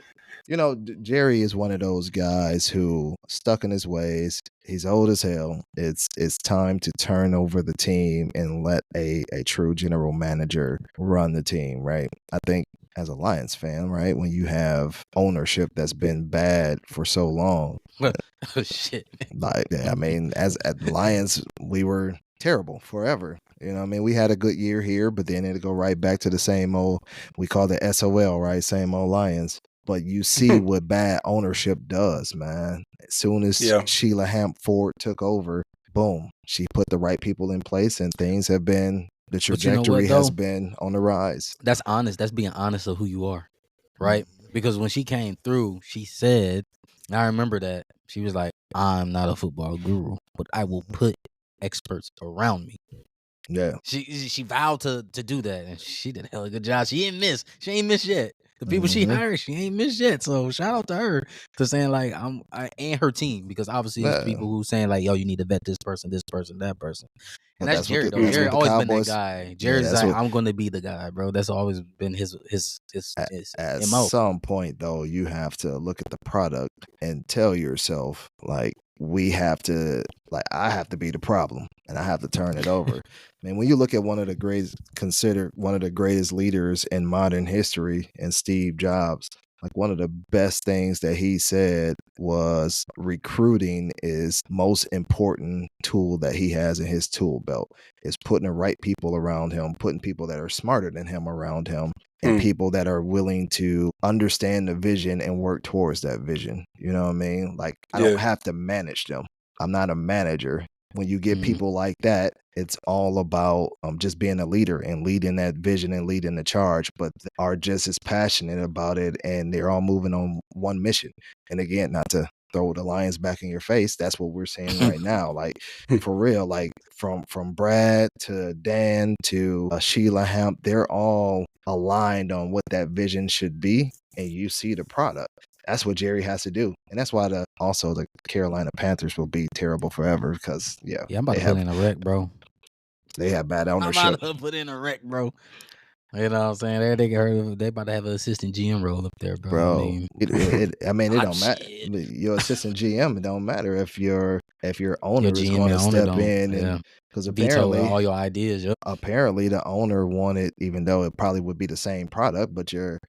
Jerry is one of those guys who stuck in his ways. He's old as hell. It's time to turn over the team and let a true general manager run the team, right? I think as a Lions fan, right, when you have ownership that's been bad for so long. Oh shit. Like, I mean, as at Lions, we were terrible forever. We had a good year here, but then it'd go right back to the same old, we call it SOL, right? Same old Lions. But you see what bad ownership does, man. As soon as Sheila Hamp-Ford took over, boom, she put the right people in place, and things have been, the trajectory has been on the rise. That's honest. That's being honest of who you are, right? Because when she came through, she said, I remember that, she was like, I'm not a football guru, but I will put experts around me. Yeah. She vowed to do that, and she did a hell of a good job. She ain't missed yet. The people she hired, she ain't missed yet. So shout out to her for saying like and her team, because obviously there's people who saying like, yo, you need to vet this person, that person. And that's Jerry though. Jerry always been that guy. Jerry's like, I'm gonna be the guy, bro. That's always been his at MO. some point though, you have to look at the product and tell yourself, like, I have to be the problem and I have to turn it over. Man, when you look at considered one of the greatest leaders in modern history, and Steve Jobs, like one of the best things that he said was recruiting is most important tool that he has in his tool belt, is putting the right people around him, putting people that are smarter than him around him, and people that are willing to understand the vision and work towards that vision. You know what I mean? Like, I don't have to manage them. I'm not a manager. When you get people like that, it's all about just being a leader and leading that vision and leading the charge, but are just as passionate about it, and they're all moving on one mission. And again, not to throw the Lions back in your face, that's what we're seeing right now. Like, for real, like from Brad to Dan to Sheila Hamp, they're all aligned on what that vision should be, and you see the product. That's what Jerry has to do. And that's why also the Carolina Panthers will be terrible forever because, I'm about to put in a wreck, bro. They have bad ownership. I'm about to put in a wreck, bro. You know what I'm saying? They about to have an assistant GM role up there, bro. I mean, it don't matter. Your assistant GM, it don't matter if your owner is going to step in and because apparently all your ideas. Apparently, the owner wanted, even though it probably would be the same product, but your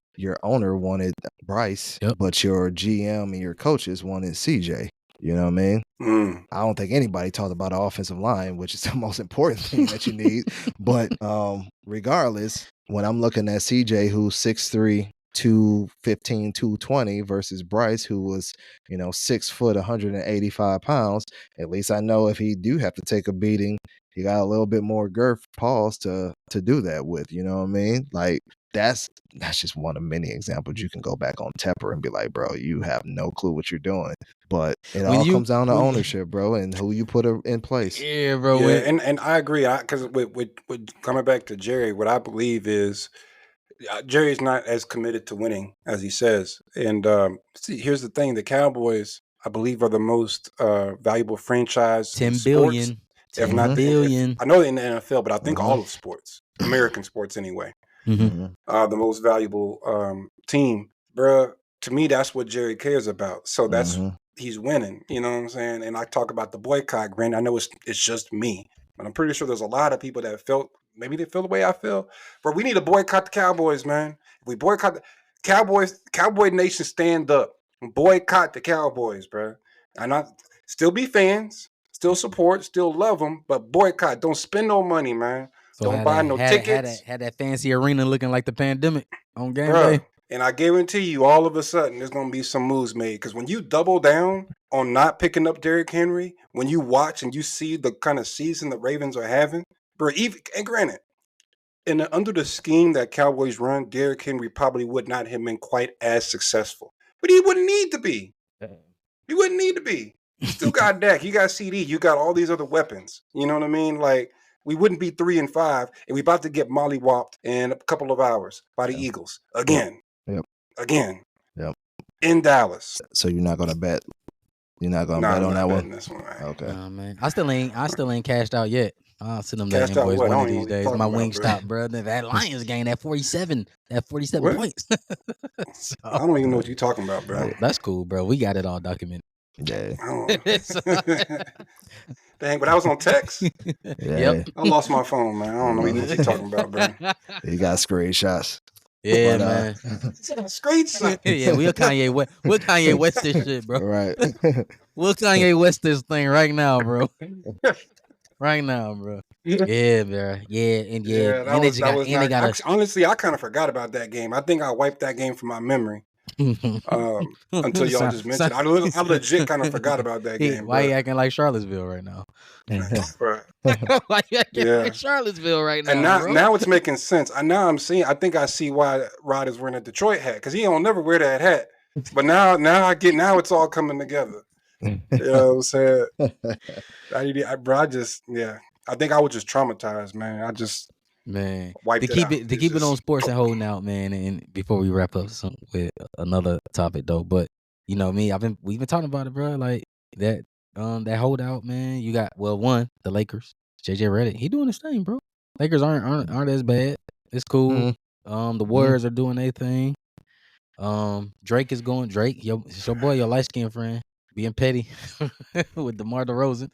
owner wanted Bryce, but your GM and your coaches wanted CJ. You know what I mean? I don't think anybody talked about the offensive line, which is the most important thing that you need. But regardless, when I'm looking at CJ, who's 6'3", 215, 220 versus Bryce, who was, 6 foot, 185 pounds, at least I know if he do have to take a beating, he got a little bit more girth pause to do that with. You know what I mean? Like, that's just one of many examples. You can go back on Tepper and be like, bro, you have no clue what you're doing. But it all comes down to ownership, bro, and who you put in place. Yeah, bro. Yeah, and I agree. Because with coming back to Jerry, what I believe is Jerry's not as committed to winning as he says. And see, here's the thing: the Cowboys, I believe, are the most valuable franchise. 10 billion. If not billion. I know in the NFL, but I think all of sports, American sports anyway. The most valuable team, bruh. To me, that's what Jerry cares about. So that's he's winning. You know what I'm saying? And I talk about the boycott. Granted, I know it's just me, but I'm pretty sure there's a lot of people that felt maybe they feel the way I feel. But we need to boycott the Cowboys, man. If we boycott the Cowboys, Cowboy Nation, stand up, boycott the Cowboys, bruh. And I still be fans, still support, still love them, but boycott. Don't spend no money, man. So don't buy no tickets. Had that fancy arena looking like the pandemic on game day. And I guarantee you, all of a sudden, there's going to be some moves made. Because when you double down on not picking up Derrick Henry, when you watch and you see the kind of season the Ravens are having, bro, and granted, under the scheme that Cowboys run, Derrick Henry probably would not have been quite as successful. But he wouldn't need to be. He wouldn't need to be. You still got Dak. You got CD. You got all these other weapons. You know what I mean? Like, we wouldn't be 3-5, and we about to get mollywopped in a couple of hours by the Eagles again. Again. In Dallas. So you're not gonna bet? You're not gonna bet on that one? This one, right? Okay. Man. I still ain't cashed out yet. I'll send them that invoice one of these days. My Wingstop, bro. That Lions game, that 47 points. So, I don't even know what you're talking about, bro. That's cool, bro. We got it all documented. Yeah. Dang, but I was on text. Yep. I lost my phone, man. I don't know what you're talking about, bro. You got screenshots. Yeah, man. Screenshot. Yeah, we'll Kanye West this shit, bro. Right. We'll Kanye West this thing right now, bro. Right now, bro. Yeah, bro. Yeah, and honestly, I kind of forgot about that game. I think I wiped that game from my memory. Until y'all just mentioned it. I legit kind of forgot about that game. Why you acting like Charlottesville right now? Right. Why you acting like Charlottesville right now? And now it's making sense. I think I see why Rod is wearing a Detroit hat, because he don't never wear that hat. But now it's all coming together. You know what I'm saying? I think I was just traumatized, man. To keep it on sports and holding out, man. And before we wrap up with another topic though, but you know me, we've been talking about it, bro. Like that holdout, man. You got the Lakers, JJ Redick, he doing his thing, bro. Lakers aren't as bad. It's cool. The Warriors are doing their thing. Drake, your boy, your light skinned friend, being petty with DeMar DeRozan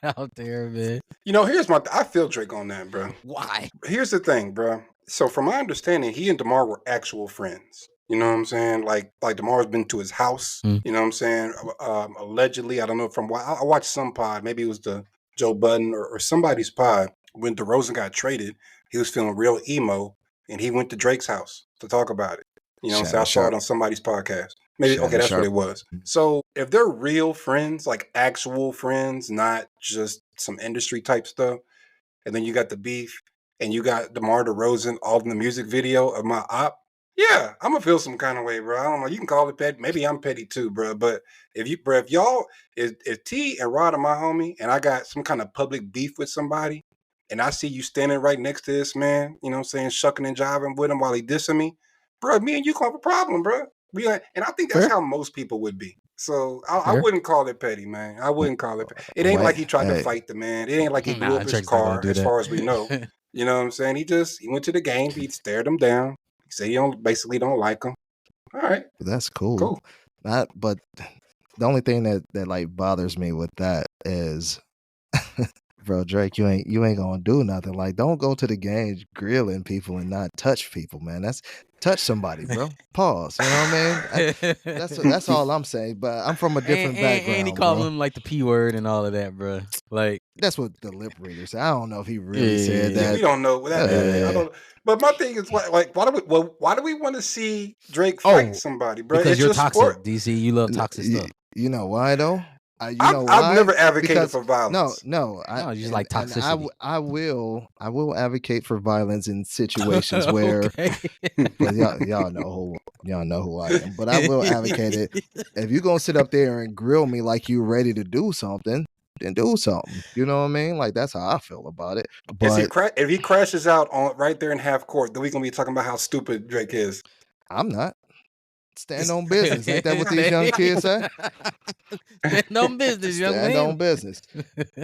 out there, man. I feel Drake on that, bro. Why? Here's the thing, bro. So from my understanding, he and DeMar were actual friends. You know what I'm saying? Like DeMar's been to his house. Mm. You know what I'm saying? Allegedly, I don't know from what I watched some pod. Maybe it was the Joe Budden or somebody's pod. When DeRozan got traded, he was feeling real emo, and he went to Drake's house to talk about it. You know what I'm saying? I Shannon saw it Sharp. on somebody's podcast. Maybe okay, Shannon that's what Sharp. it was. So if they're real friends, like actual friends, not just some industry type stuff, and then you got the beef, and you got DeMar DeRozan all in the music video of my op. Yeah, I'm gonna feel some kind of way, bro. I don't know. You can call it petty. Maybe I'm petty too, bro. But if y'all, if T and Rod are my homie, and I got some kind of public beef with somebody, and I see you standing right next to this man, you know what I'm saying, shucking and jiving with him while he dissing me, bro, me and you gonna have a problem, bro. And I think that's Fair. how most people would be. So I Fair. wouldn't call it petty, man. I wouldn't call it. It ain't like he tried to Hey. fight the man. It ain't like he blew Nah, up his Drake's not gonna car, do as that. far as we know. You know what I'm saying? He went to the game. He stared him down. He said he basically don't like him. All right, That's cool. cool. But the only thing that like bothers me with that is, bro, Drake, you ain't gonna do nothing. Like, don't go to the games grilling people and not touch people, man. That's touch somebody, bro. Pause. You know what I mean? That's all I'm saying. But I'm from a different background. And he called bro. him like the P word and all of that, bro. Like That's what the lip reader said. I don't know if he really said Yeah. that. We don't know what that is. I don't. But my thing is like why do we want to see Drake fight somebody, bro? because It's you're just toxic, sport. DC. You love toxic stuff. You know why though? You I've, know I've why? never advocated Because- for violence. No, No, you just and- like and toxicity. I will advocate for violence in situations where, Okay. but y'all know who I am. But I will advocate it. If you're gonna sit up there and grill me like you ready to do something, then do something. You know what I mean? Like that's how I feel about it. But If he crashes out on right there in half court, then we're gonna be talking about how stupid Drake is. I'm not. Stand on business. Ain't that what these young kids say? Stand on business, young Stand man. on business.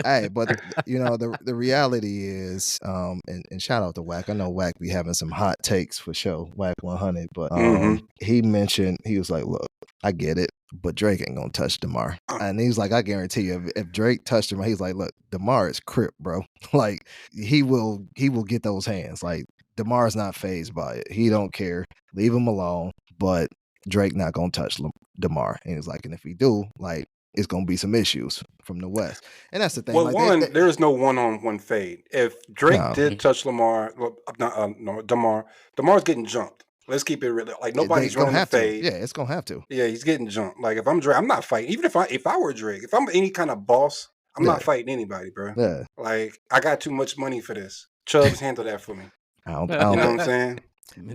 Hey, but you know the reality is, and shout out to Wack. I know Wack be having some hot takes for sure. Wack 100, but he mentioned he was like, "Look, I get it, but Drake ain't gonna touch DeMar." And he's like, "I guarantee you, if Drake touched DeMar, he's like, look, DeMar is Crip, bro. Like he will get those hands. Like DeMar's not phased by it. He don't care. Leave him alone. But Drake not gonna touch DeMar." And he's like, and if he do, like, it's gonna be some issues from the West. And that's the thing. Well, like, there is no one-on-one fade. If Drake No. did touch DeMar's getting jumped. Let's keep it real. Like nobody's gonna running the have to. fade. Yeah, it's gonna have to. Yeah, he's getting jumped. Like if I'm Drake, I'm not fighting. Even if I were Drake, if I'm any kind of boss, I'm not fighting anybody, bro. Yeah. Like I got too much money for this. Chubbs handle that for me. I don't You know what I'm think saying?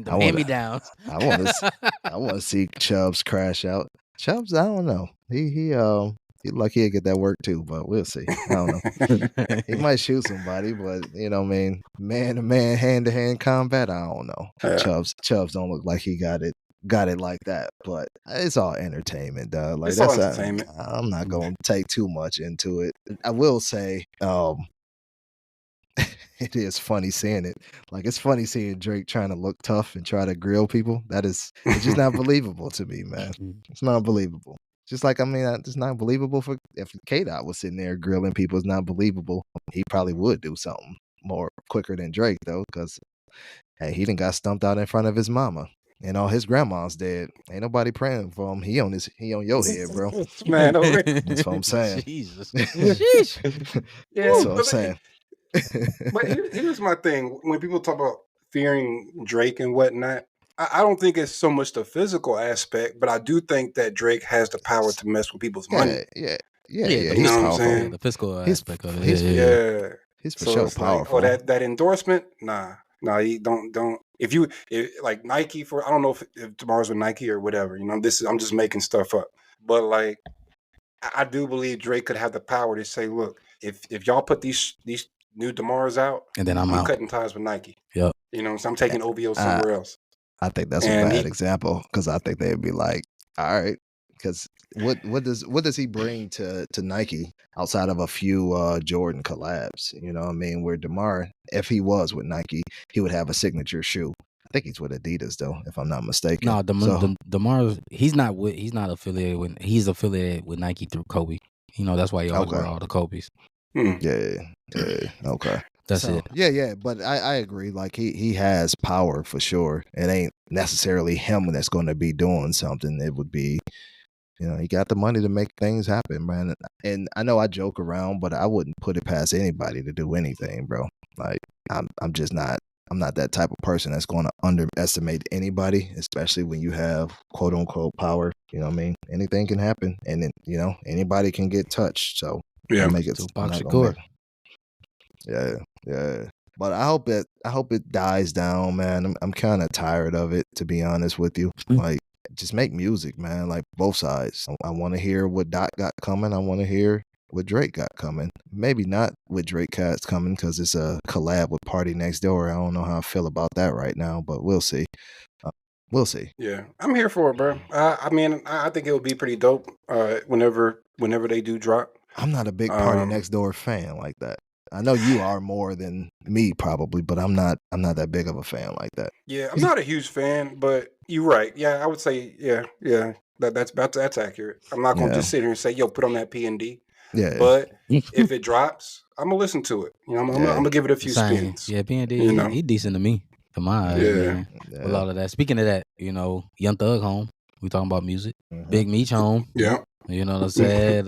The hand-me-downs. I want to see Chubbs crash out. Chubbs, I don't know. He like he'll get that work too, but we'll see. I don't know. He might shoot somebody, but you know, what I mean, man to man, hand to hand combat, I don't know. Yeah. Chubbs don't look like he got it like that, but it's all entertainment, dog. Like It's all that's entertainment. I'm not gonna take too much into it. I will say, it is funny seeing it. Like it's funny seeing Drake trying to look tough and try to grill people. It's just not believable to me, man. It's not believable. Just like, I mean, it's not believable for if K-Dot was sitting there grilling people. It's not believable. He probably would do something more quicker than Drake though, because hey, he done got stumped out in front of his mama. And all his grandma's dead. Ain't nobody praying for him. He on your head, bro. Man, That's what I'm saying. Jesus. Yeah, That's what I'm but- saying. But here's my thing. When people talk about fearing Drake and whatnot, I don't think it's so much the physical aspect, but I do think that Drake has the power to mess with people's money. Yeah. Yeah, He's you know what I'm powerful. saying? The fiscal He's- aspect of it. he's- Yeah. He's for So sure it's like, powerful. oh, that endorsement? Nah, you don't. If like Nike I don't know if tomorrow's with Nike or whatever. You know, I'm just making stuff up. But like, I do believe Drake could have the power to say, look, if y'all put these new DeMars out, And then I'm out. cutting ties with Nike. Yep. You know, so I'm taking OVO somewhere else. I think that's And a bad example because I think they'd be like, all right, because what does he bring to Nike outside of a few Jordan collabs? You know what I mean? Where DeMar, if he was with Nike, he would have a signature shoe. I think he's with Adidas though, if I'm not mistaken. No, So- DeMar, he's not affiliated with. He's affiliated with Nike through Kobe. You know, that's why he always Okay. wear all the Kobe's. Hmm. Yeah, okay. That's So it. yeah, but I agree. Like he has power for sure. It ain't necessarily him that's going to be doing something. It would be, he got the money to make things happen, man. And I know I joke around, but I wouldn't put it past anybody to do anything, bro. Like I'm just not. I'm not that type of person that's going to underestimate anybody, especially when you have quote unquote power. You know what I mean? Anything can happen, and then, anybody can get touched. So Yeah. I'm Tupac not gonna make. Shakur. Yeah. But I hope it dies down, man. I'm kind of tired of it, to be honest with you. Like, just make music, man. Like, both sides. I want to hear what Dot got coming. I want to hear what Drake got coming. Maybe not what Drake got coming because it's a collab with Party Next Door. I don't know how I feel about that right now, but we'll see. We'll see. Yeah, I'm here for it, bro. I mean, I think it would be pretty dope. Whenever they do drop. I'm not a big Party Next Door fan like that. I know you are more than me probably, but I'm not that big of a fan like that. Yeah, I'm not a huge fan, but you're right. Yeah, I would say yeah. That's accurate. I'm not gonna just sit here and say, yo, put on that P&D. Yeah. But if it drops, I'm gonna listen to it. I'm gonna give it a few Same. spins. Yeah, P&D, You know? he decent to me. To my eyes, man. With all of that. Speaking of that, Young Thug home. We talking about music. Big Meech home. Yeah. You know what I said?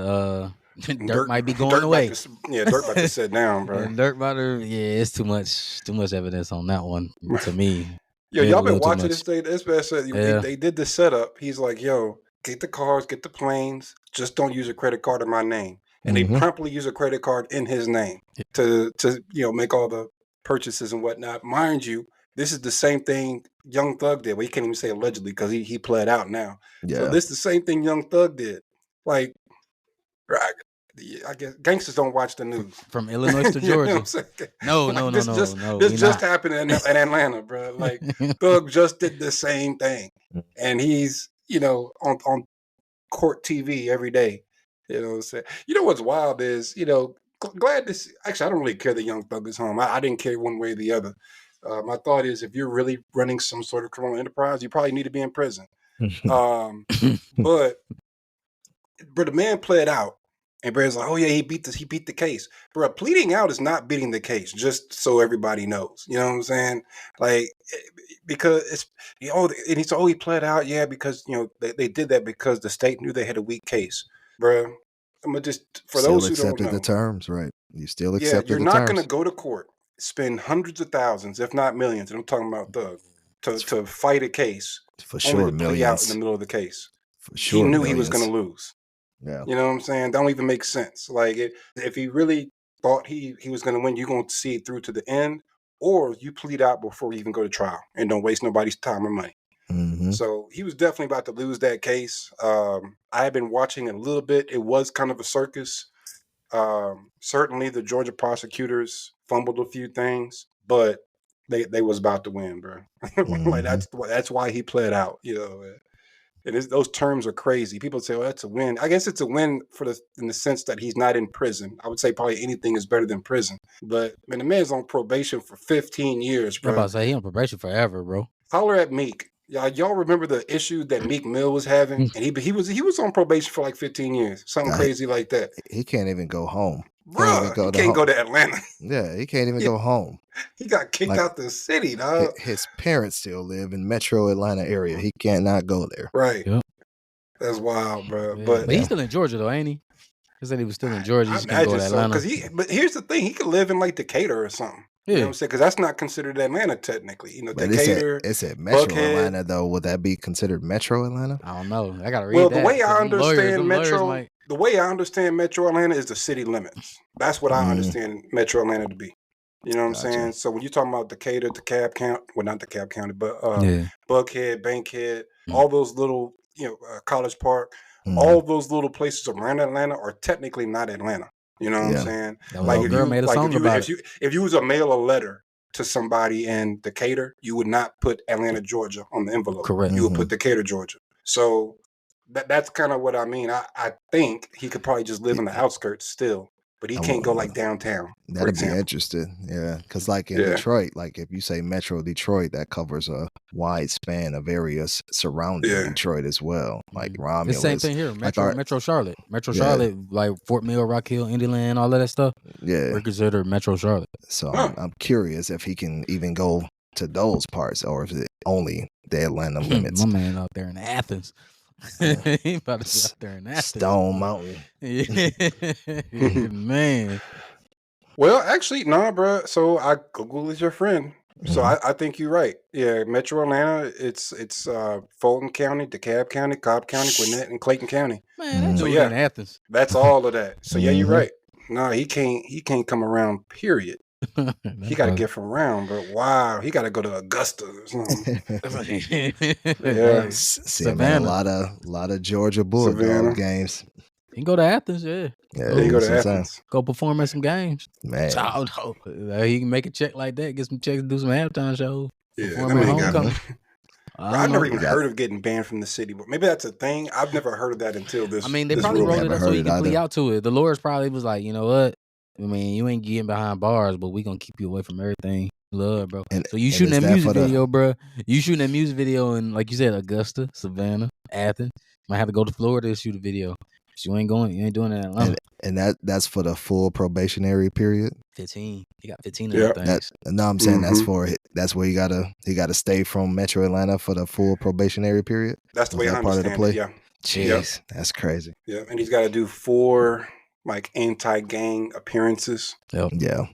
Dirt might be going away. Dirt about to sit down, bro. And Dirt about to, it's too much evidence on that one to me. Yo, Maybe y'all a little been too watching much. this thing. This man said they did the setup. He's like, yo, get the cars, get the planes, just don't use a credit card in my name. And they promptly use a credit card in his name to make all the purchases and whatnot. Mind you, this is the same thing Young Thug did. Well, he can't even say allegedly because he pled out now. Yeah. So this is the same thing Young Thug did. Like, I guess gangsters don't watch the news. From Illinois to Georgia. No. This just happened in Atlanta, bro. Like, Thug just did the same thing. And he's, on court TV every day. You know what I'm saying? You know what's wild is, glad to see. Actually, I don't really care that Young Thug is home. I didn't care one way or the other. My thought is, if you're really running some sort of criminal enterprise, you probably need to be in prison. But the man pled out, and Brad's like, "Oh yeah, he beat the case." Bro, pleading out is not beating the case. Just so everybody knows, you know what I'm saying? Like, because it's and he said, "Oh, he pled out, yeah, because they did that because the state knew they had a weak case." Bro, I'm gonna just for still those who don't know, the terms, right? You still accepted the terms. you're not gonna go to court, spend hundreds of thousands, if not millions, and I'm talking about Thug, to fight a case for sure, only to millions plea out in the middle of the case. For sure, he knew millions. He was gonna lose. Yeah, you know what I'm saying? That don't even make sense. Like, if he really thought he was gonna win, you're gonna see it through to the end, or you plead out before you even go to trial and don't waste nobody's time or money. So he was definitely about to lose that case. I had been watching it a little bit. It was kind of a circus. Certainly the Georgia prosecutors fumbled a few things, but they was about to win, bro. Like, that's why he pled out, And those terms are crazy. People say, "Well, that's a win." I guess it's a win in the sense that he's not in prison. I would say probably anything is better than prison. But man, the man's on probation for 15 years, bro. I'm about to say he on probation forever, bro. Holler at Meek. Y'all remember the issue that Meek Mill was having, and he was on probation for like 15 years, something crazy like that. He can't even go home, bro. He can't go to Atlanta. Yeah, he can't even go home. He got kicked out the city, dog. His parents still live in Metro Atlanta area. He cannot go there. Right. Yep. That's wild, bro. Yeah. But he's still in Georgia, though, ain't he? He said he was still in Georgia. He just can't go to Atlanta. But here's the thing: he could live in like Decatur or something. You know what I'm saying? Because that's not considered Atlanta technically. Decatur. It's at Metro Atlanta, though. Would that be considered Metro Atlanta? I don't know. I gotta read that. Well, the way I understand Metro Atlanta is the city limits. That's what I understand Metro Atlanta to be. You know what I'm saying? So when you're talking about Decatur, DeKalb County, well, not DeKalb County, but Buckhead, Bankhead, all those little, College Park, all those little places around Atlanta are technically not Atlanta. You know what I'm saying? Like, if you was to mail a letter to somebody in Decatur, you would not put Atlanta, Georgia on the envelope. Correct. You would put Decatur, Georgia. So that's kind of what I mean. I think he could probably just live in the outskirts still. but he I can't go will, like downtown, for that'd be example. interesting. Yeah, because like in Yeah, Detroit, like if you say Metro Detroit, that covers a wide span of areas surrounding yeah. Detroit as well. Like It's the same Romulus, thing here. like Metro Charlotte. Metro yeah, Charlotte, like Fort Mill, Rock Hill, Indyland, all of that stuff. yeah. We're considered Metro Charlotte. So Huh. I'm curious if he can even go to those parts, or if it only the Atlanta limits. My man out there in Athens. He about to be out there in Athens. Stone Mountain. Yeah. Man. Well, actually, nah, bro. So I Google is your friend. So Mhm. I think you're right. Yeah, Metro Atlanta. It's Fulton County, DeKalb County, Cobb County, Gwinnett, and Clayton County. Man, that Mhm. So dude yeah, in Athens. that's all of that. So yeah, you're Mhm. right. Nah, he can't come around. Period. He That's got to why- get from around. But wow, he got to go to Augusta or something. Yeah. See, man, Savannah. a lot of Georgia Bulldog Savannah. games. You can go to Athens, yeah. Yeah, Yeah, you go that's to what I'm saying. Athens. Go perform at some games. Man, Child, he can make a check like that, get some checks, do some halftime shows. Yeah, Perform that at man got. homecoming. Bro, I I've don't never know. even got- heard of getting banned from the city, but maybe that's a thing. I've never heard of that until this. I mean, they this probably ruling. wrote it Never up so heard he it can plea either. out to it. The lawyers probably was like, you know what? I mean, you ain't getting behind bars, but we gonna keep you away from everything you love, bro. And- So you and shooting is that that music for the- video, bro. You shooting that music video in, like you said, Augusta, Savannah, Athens. Might have to go to Florida to shoot a video. So you ain't doing it in Atlanta. and that's for the full probationary period. 15. He got 15 of Yeah. them That things. no, I'm saying Mhm. that's where he gotta stay from Metro Atlanta for the full probationary period. That's the Was way that I part of the understand it. play? Yeah, Jeez, that's crazy. yeah, and he's got to do 4 like anti-gang appearances, Yeah.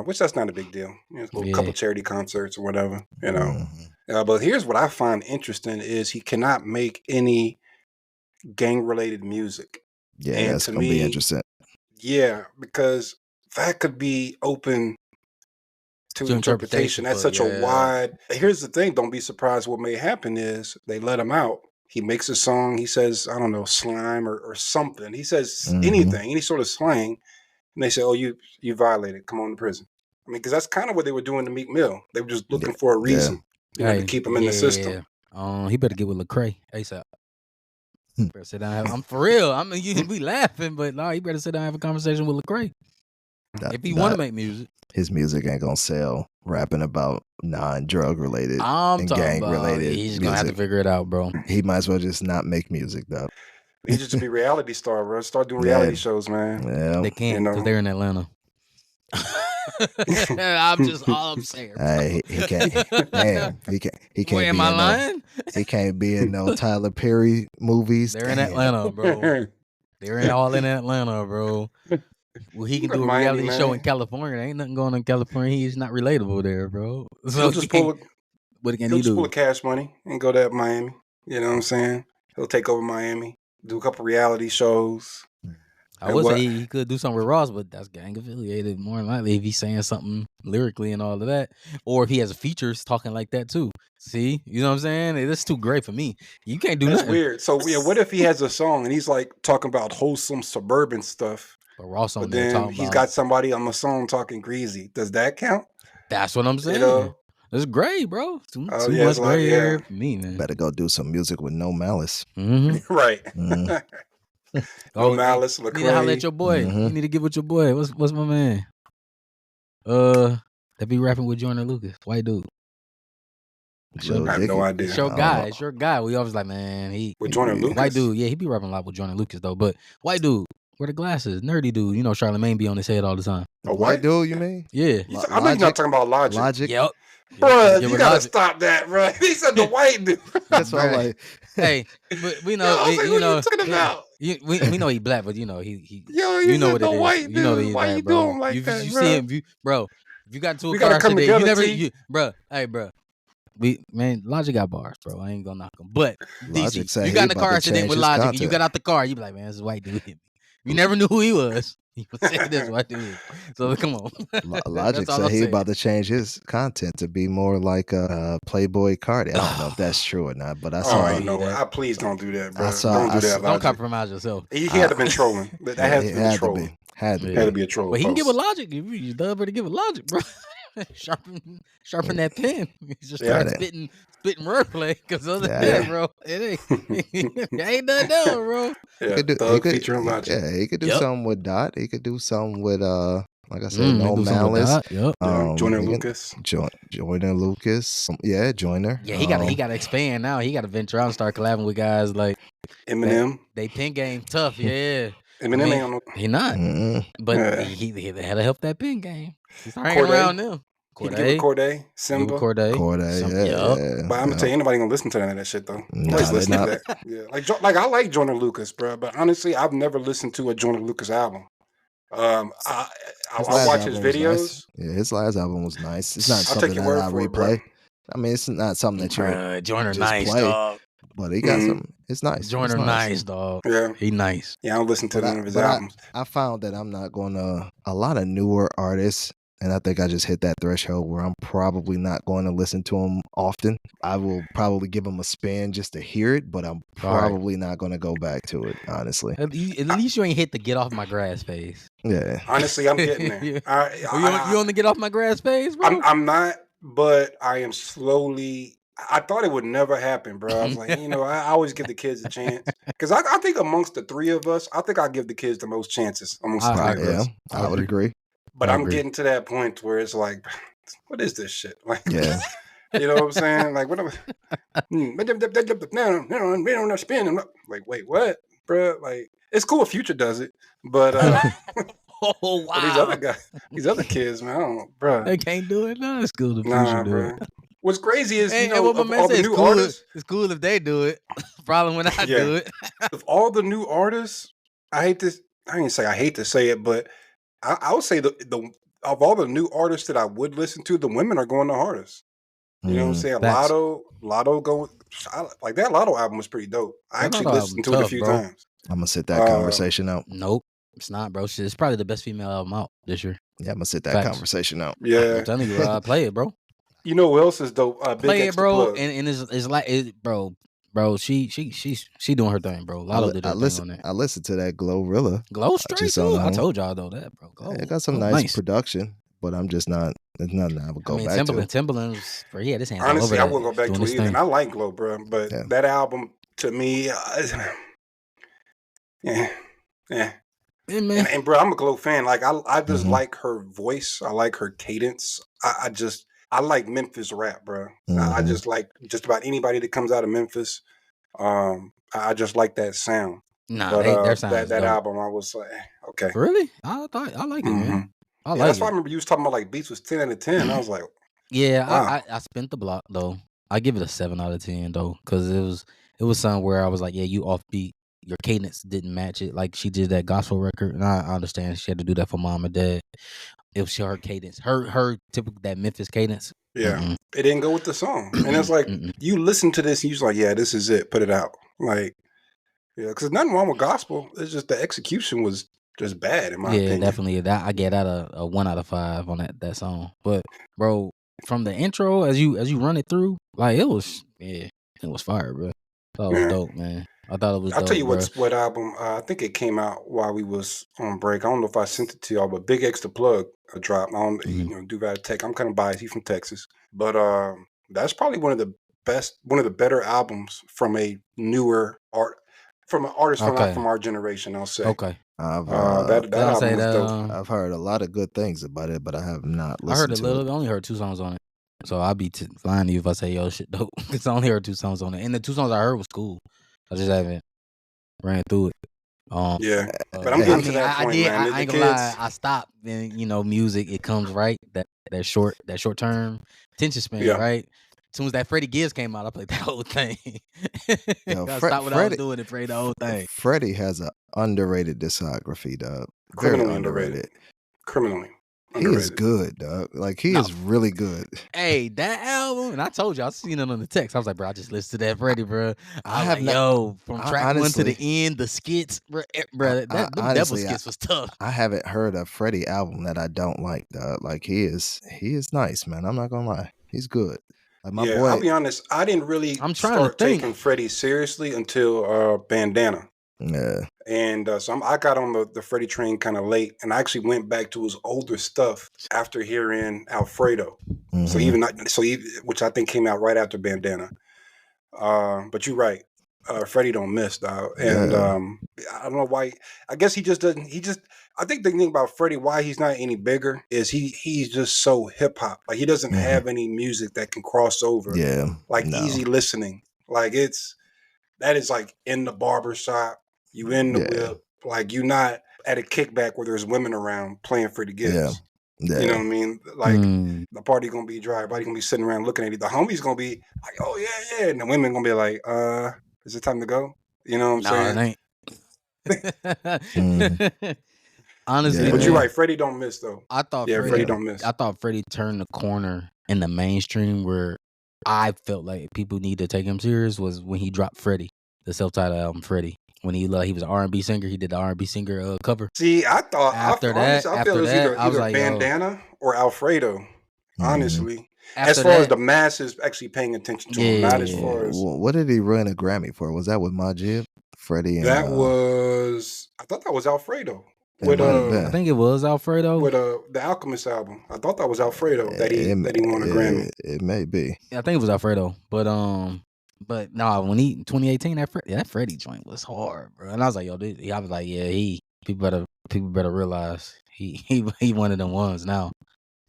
which that's not a big deal. You know, a Yeah. couple charity concerts or whatever, you know. Mhm. But here's what I find interesting is he cannot make any gang-related music. Yeah, And that's to gonna be me, interesting. Yeah, because that could be open to To interpretation. interpretation That's for- such yeah. a wide. Here's the thing: don't be surprised. What may happen is they let him out. He makes a song. He says, I don't know, slime or something. He says Mhm. anything, any sort of slang, and they say, "Oh, you violated. Come on to prison." I mean, because that's kind of what they were doing to Meek Mill. They were just looking for a reason, you know, to Hey, keep him in the system. He better get with Lecrae ASAP. Hmm. Better sit down. I'm for real. I mean, we laughing, but no, he better sit down and have a conversation with Lecrae That- if he want to that- make music. his music ain't gonna sell rapping about non-drug related I'm and talking gang about related he's gonna have to music. figure it out, bro. He might as well just not make music though. He just to be reality star, bro. Start doing reality Yeah. shows, man. Yeah. They can't because know. they're in Atlanta. I'm just all I'm saying. Bro. He can't. Damn, he can't. Wait, am be I in lying? he can't be in no Tyler Perry movies. They're in Damn. Atlanta, bro. They're all in Atlanta, bro. Well, he can do a Miami, reality show man. in California. There ain't nothing going on in California. He's not relatable there, bro. So He'll just pull. what can He'll he just pull do? a Cash Money and go to Miami. You know what I'm saying? He'll take over Miami, do a couple reality shows. I would say he could do something with Ross, but that's gang affiliated more than likely if he's saying something lyrically and all of that. Or if he has features talking like that too. See? You know what I'm saying? That's too great for me. You can't do That's nothing. weird. So yeah, what if he has a song and he's like talking about wholesome suburban stuff, But Ross on but there then talking he's about got somebody on the song talking greasy? Does that count? that's what I'm saying. know? It's great, bro. Too Oh, much yeah, it's like, gray hair yeah. for me, man. Better go do some music with no malice. Mm-hmm. Right. Mhm. No Malice, You need to holler at Lecrae. your boy. Mhm. You need to get with your boy. What's my man? That be rapping with Jordan Lucas. White dude. Lil I have no Dicky. idea. It's your I don't guy. know. It's your guy. We always like, man, With Jordan Yeah. Lucas. white dude. Yeah, he be rapping a lot with Jordan Lucas though. But white dude, wear the glasses, nerdy dude. You know, Charlamagne be on his head all the time. A White what? dude, you mean? Yeah. I know you're not talking about Logic. Logic. Yep. Bruh, Yeah, you with gotta Logic. stop that, bro. He said the white dude. That's why I'm Bruh. like, Hey, but we Yo, know, I was like, you what know, you talking about? we know he black, but you know he Yo, you you know said what the it is. white dude. You know that he's Why black, you bro. doing like you, that, you bro? see him, bro. If you got into a We car gotta come accident, you together, never, T. bro. Hey, bro. Man, Logic got bars, bro. I ain't gonna knock him. But Logic DC, said you he got in a about car to accident change with his Logic, and you content. got out the car. You be like, man, this is a white dude hit me. You never knew who he was. You would say this white dude. So come on. Logic That's all said I'm he saying. about to change his content to be more like Playboy Cardi. I don't know if that's true or not, but I Oh, saw. Alright. no, that. please don't do that, bro. saw- Don't do I that, saw- Don't Logic. compromise yourself. He had to have been trolling. That has to it be had to trolling. be. Had to Yeah. be. Had to be a troll. But he can give post. a Logic. You love her to give a Logic, bro. sharpen that pen. Just Yeah. start spitting wordplay. Because other than Yeah. that, bro, it ain't nothing done, bro. Yeah, Thug featuring he, Logic. yeah, he could do Yep. something with Dot. He could do something with like I said, They No do something with Malice. that. Yep. Yeah, Joyner he can- Lucas. Joyner Lucas. Yeah, Joyner. Yeah, he got to expand now. He got to venture out and start collabing with guys like Eminem. they pen game tough. Yeah, Eminem ain't on no. he not, Mm-mm. but Yeah. he had to help that pen game. He's hanging Corday. around them. He'd get with Corday, Simba. Corday. Corday, Some- yeah, yup. yeah. But I'm gonna tell you, anybody gonna listen to none of that shit though. Nah, Nobody's they listening not. to that. Yeah, like I like Joyner Lucas, bro. But honestly, I've never listened to a Joyner Lucas album. I His I last watch his album was videos. nice. Yeah, his last album was nice. It's not I'll something take your that word I for it, bro. replay. I mean, it's not something that you Joyner just nice, play. dog. But he got Mhm. some. It's nice. Joyner It's nice, dog. Yeah, He nice. yeah. I don't listen to But none of his but albums. I found that I'm not going to a lot of newer artists, and I think I just hit that threshold where I'm probably not going to listen to them often. I will probably give them a spin just to hear it, but I'm All right. probably not going to go back to it, honestly. At least you ain't hit the get off my grass phase. Yeah. Honestly, I'm getting there. Yeah. You on the get off my grass phase, bro? I'm not, but I am slowly. I thought it would never happen, bro. I was like, I always give the kids a chance because I think amongst the three of us, I think I give the kids the most chances amongst the I three of Yeah, us. I would agree. But I I'm agree. getting to that point where it's like, what is this shit? Like, Yeah. you know what I'm saying? Like, what am I? No, spinning. Like, wait, what, bro? Like, it's cool if Future does it, but Oh but these other guys, these other kids, man, I don't know, bro. They can't do it. No, it's cool. The Nah, future do bro. it. What's crazy is, Hey, of what my man all the said, new it's cool. artists, It's cool if they do it. Problem when I Yeah. do it. of all the new artists, I hate this. I didn't say I hate to say it, but I would say the of all the new artists that I would listen to, the women are going the hardest. You know what I'm saying? Facts. Lotto going like that Lotto album was pretty dope. I That actually Lotto listened album to it a tough, few bro. times. I'm going to sit that Uh, conversation out. Nope, it's not, bro. Shit, it's probably the best female album out this year. Yeah, I'm going to sit that Facts. conversation out. Yeah, I'm telling you, bro. Play it, bro. you know who else is dope? Big Play it, Extra bro. Plug. And it's like, bro. She doing her thing, bro. Lotto did her thing on that. I listened to that Glorilla. Glow straight, just too. don't I know. told y'all though that, bro. Glow. It got some Glow nice production, but I'm just not. It's nothing I would go back to. Timberland was, bro, he had his hands all Honestly, over I that, wouldn't go back doing to it his either. thing. And I like Glow, bro, but Yeah. that album to me, yeah. Yeah, man. And bro, I'm a Glow fan. Like I just Mhm. like her voice. I like her cadence. I like Memphis rap, bro. I Mhm. just like just about anybody that comes out of Memphis. I just like that sound. Nah, But their sound is that dope. album, I was like, okay. Really? I like it, Mhm. man. I Yeah, like that's it. why I remember you was talking about like beats was 10 out of 10. I was like, Yeah, Wow. I spent the block though. I give it a 7 out of 10 though, because it was something where I was like, yeah, you offbeat. Your cadence didn't match it. Like she did that gospel record, and I understand she had to do that for mom and dad. It was her cadence, her typical that Memphis cadence. yeah, Mm-mm. it didn't go with the song. And it's like, Mm-mm. you listen to this and you're like, yeah, this is it. Put it out. Like, yeah, because nothing wrong with gospel. It's just the execution was just bad, in my Yeah, opinion. definitely. That I get that a 1 out of 5 on that song. But bro, from the intro as you run it through, like it was fire, bro. That was Yeah. dope, man. I thought it was I'll dope, tell you bro. what album. I think it came out while we was on break. I don't know if I sent it to y'all, but Big Extra Plug dropped. I don't, Mhm. Duval Tech. I'm kind of biased. He's from Texas, but that's probably one of the better albums from a newer from an artist Okay. from our generation. I'll say. Okay. I've That I'll album say was that. dope. I've heard a lot of good things about it, but I have not I heard listened a to little. it. I only heard 2 songs on it, so I'd be lying to you if I say yo shit dope. Because I only heard 2 songs on it, and the 2 songs I heard was cool. I just haven't ran through it. Yeah, but I'm Hey, getting to that point, man. I The ain't gonna lie. kids- I stopped. Then music it comes right. That short term attention span, Yeah. right? As soon as that Freddie Gibbs came out, I played that whole thing. Yo, I Fre- stopped what I Freddie- was doing and played the whole thing. Freddie has an underrated discography, dog. Very criminally underrated. underrated. Criminally He is underrated. good, dog. Like he No. is really good. Hey, that album, and I told you, I seen it on the text. I was like, bro, I just listened to that Freddie, bro. I I was have like, not- yo, from I- track 1 to honestly- the end, the skits, bro, them devil honestly, skits was tough. I haven't heard a Freddie album that I don't like, dog. Like he is nice, man. I'm not gonna lie. He's good. Like my Yeah, boy. I'll be honest. I didn't really I'm trying to start think. taking Freddie seriously until Bandana. Yeah. And I got on the Freddie train kind of late, and I actually went back to his older stuff after hearing Alfredo. So which I think came out right after Bandana. But you're right. Freddie don't miss, dog. And Yeah. I don't know why. I guess he just doesn't. I think the thing about Freddie, why he's not any bigger, is he's just so hip hop. Like he doesn't have any music that can cross over. Yeah. Like No. easy listening. Like that is like in the barbershop, you in the whip, like you not at a kickback where there's women around playing Freddie Gibbs. Yeah. You know what I mean? Like the party gonna be dry, everybody gonna be sitting around looking at you. The homies gonna be like, oh yeah, and the women gonna be like, is it time to go? You know what I'm saying? It ain't. Honestly, but you're right. Freddie don't miss though. I thought Freddie don't miss. I thought Freddie turned the corner in the mainstream where I felt like people need to take him serious was when he dropped Freddie, the self-titled album Freddie. When he was an R&B singer, he did the R&B singer cover. See, I thought I feel it was either like, Bandana or Alfredo. Honestly, as far as the masses actually paying attention to him, not as far as what did he win a Grammy for? Was that with Majib, Freddie? And, I thought that was Alfredo. I think it was Alfredo with the Alchemist album. I thought that was Alfredo that he won a Grammy. It may be. Yeah, I think it was Alfredo, but no, when he 2018 that Freddie joint was hard, bro. And I was like, I was like, yeah, people better realize he one of them ones now.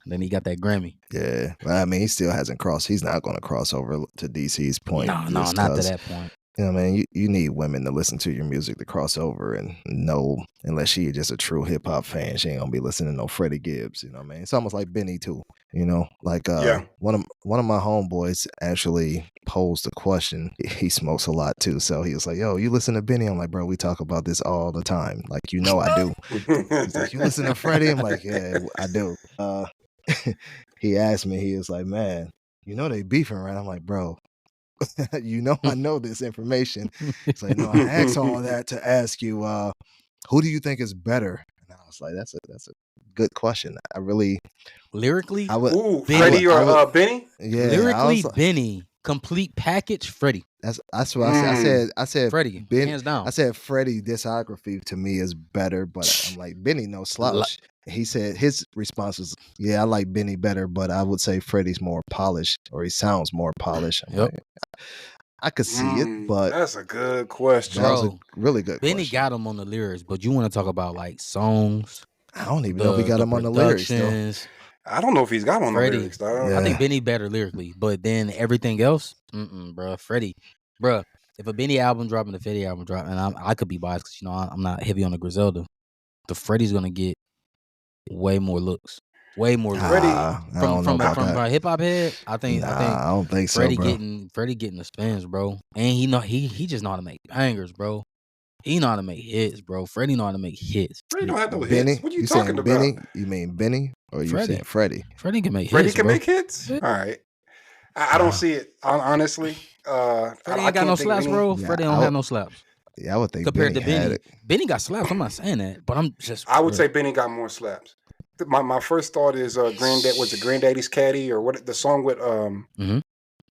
And then he got that Grammy. Yeah, but I mean, he still hasn't crossed. He's not going to cross over to DC's point. No, not to that point. You know what I mean? You need women to listen to your music to cross over and know, unless she is just a true hip hop fan, she ain't gonna be listening to no Freddie Gibbs. You know what I mean? It's almost like Benny too. You know, like one of my homeboys actually posed a question. He smokes a lot too, so he was like, "Yo, you listen to Benny?" I'm like, "Bro, we talk about this all the time. Like, I do." He's like, "You listen to Freddie?" I'm like, "Yeah, I do." He asked me. He was like, "Man, they beefing, right?" I'm like, "Bro." I know this information. It's like, no, I asked all that to ask you, who do you think is better? And I was like, that's a good question. I really lyrically, Freddie or Benny? Yeah, lyrically, Benny. Complete package, Freddie. That's what I said. I said Freddie, hands down. I said Freddie discography to me is better, but I'm like, Benny no slouch. He said his response was, yeah, I like Benny better, but I would say Freddie's more polished, or he sounds more polished. Like, I could see it, but that's a good question. That was a really good Benny question. got him on the lyrics, but you want to talk about like songs? I don't even know if he got him on the lyrics though. I don't know if he's got on the lyrics, though. Yeah. I think Benny better lyrically, but then everything else, bro. Freddie, bro. If a Benny album drop and a Freddie album drop, and I could be biased because I'm not heavy on the Griselda, the Freddie's gonna get way more looks, way more. From a hip hop head, I think I don't think Freddie so, bro. Freddie getting the spins, bro, and he just know how to make bangers, bro. He know how to make hits, bro. Freddie know how to make hits. Freddie don't have no Benny, hits. What are you talking about? Benny? You mean Benny? Or are you saying Freddie? Freddie can make hits. Freddie can make hits? All right. I don't see it, honestly. Freddie ain't got no slaps, bro. Yeah, Freddie don't have no slaps. Yeah, I would think compared to Benny. Benny got slaps. I'm not saying that, but I'm just. I would say Benny got more slaps. My first thought is Granddaddy's Caddy, or what the song with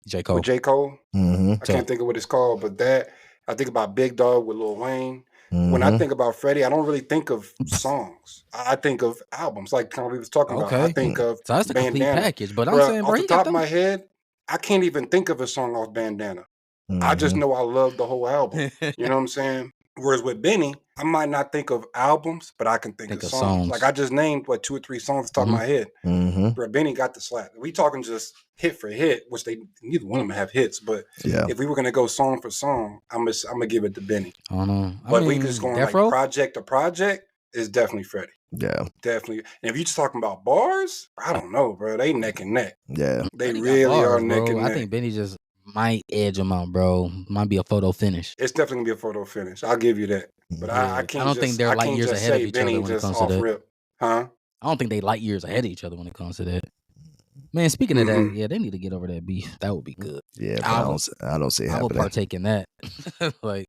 J. Cole. With J. Cole. Mm-hmm. I can't think of what it's called, but that I think about Big Dog with Lil Wayne. Mm-hmm. When I think about Freddie, I don't really think of songs. I think of albums, like kind of we was talking about. I think of so that's the complete package. But I'm saying, off the top of my head, I can't even think of a song off Bandana. Mm-hmm. I just know I love the whole album. You know what I'm saying? Whereas with Benny, I might not think of albums, but I can think of songs. Like I just named 2 or 3 songs off the top of my head. Mm-hmm. Where Benny got the slap. We talking just hit for hit, which neither one of them have hits. But if we were gonna go song for song, I'm gonna give it to Benny. I don't know. But we just going like project to project is definitely Freddie. Yeah, definitely. And if you just talking about bars, I don't know, bro. They neck and neck. Yeah, they really are neck and neck. I think Benny just might edge him out, bro. Might be a photo finish. It's definitely gonna be a photo finish. I'll give you that. But I can't. I don't think they're light years ahead of each other when it comes to that. Rip. Huh? I don't think they light years ahead of each other when it comes to that. Man, speaking of that, yeah, they need to get over that beef. That would be good. Yeah, I don't see it happening. I would partake in that. Like,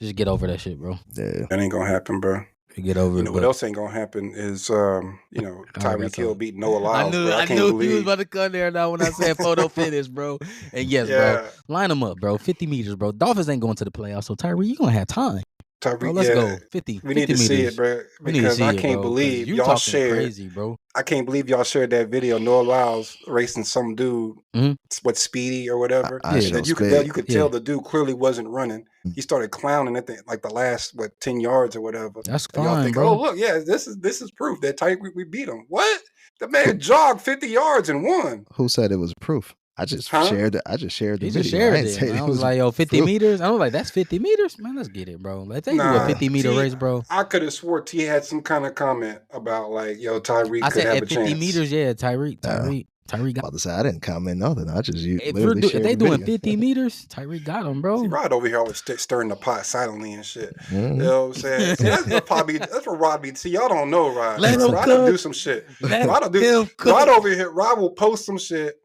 just get over that shit, bro. Yeah, that ain't gonna happen, bro. Get over it. What else ain't gonna happen is Tyreek Hill beat Noah Lyles. I knew he was about to come there now when I said photo finish, bro. And yes, bro, line them up, bro. 50 meters, bro. Dolphins ain't going to the playoffs, so Tyreek, you gonna have time. Tyreek, let's yeah, go 50 we need 50 to see it, meters. bro, We need to because see I it, can't bro. Because believe you y'all talking shared. crazy, bro. I can't believe y'all shared that video. Noah Lyles racing some dude, Mhm. what Speedy or whatever, I Yeah. and show then you spit. could Yeah. tell the dude clearly wasn't running. Mm. He started clowning at the last 10 yards or whatever. That's And y'all fine, think, bro. oh look, yeah, this is proof that Tyreek we beat him. What? The man jogged 50 yards and won. Who said it was proof? I just Huh? shared it. I just shared the He video. just shared I ain't it, say man. it I was was like, yo, 50 proof. meters. I was like, that's 50 meters, man. Let's get it, bro. Like, they do a Nah, 50-meter T, race, bro. I could have swore T had some kind of comment about like, yo, Tyreek I could said have at a 50 chance. meters, yeah, Tyreek got. About to say I didn't comment nothing. I just If literally if shared they the doing video. 50 meters, Tyreek got him, See, bro. Rod over here always stirring the pot silently and shit. You Mhm. know what I'm saying? See, that's what Rod be. See, y'all don't know Rod. Let him Rod will do cook. some shit. Let Rod will do. him cook. Rod over here. Rod will post some shit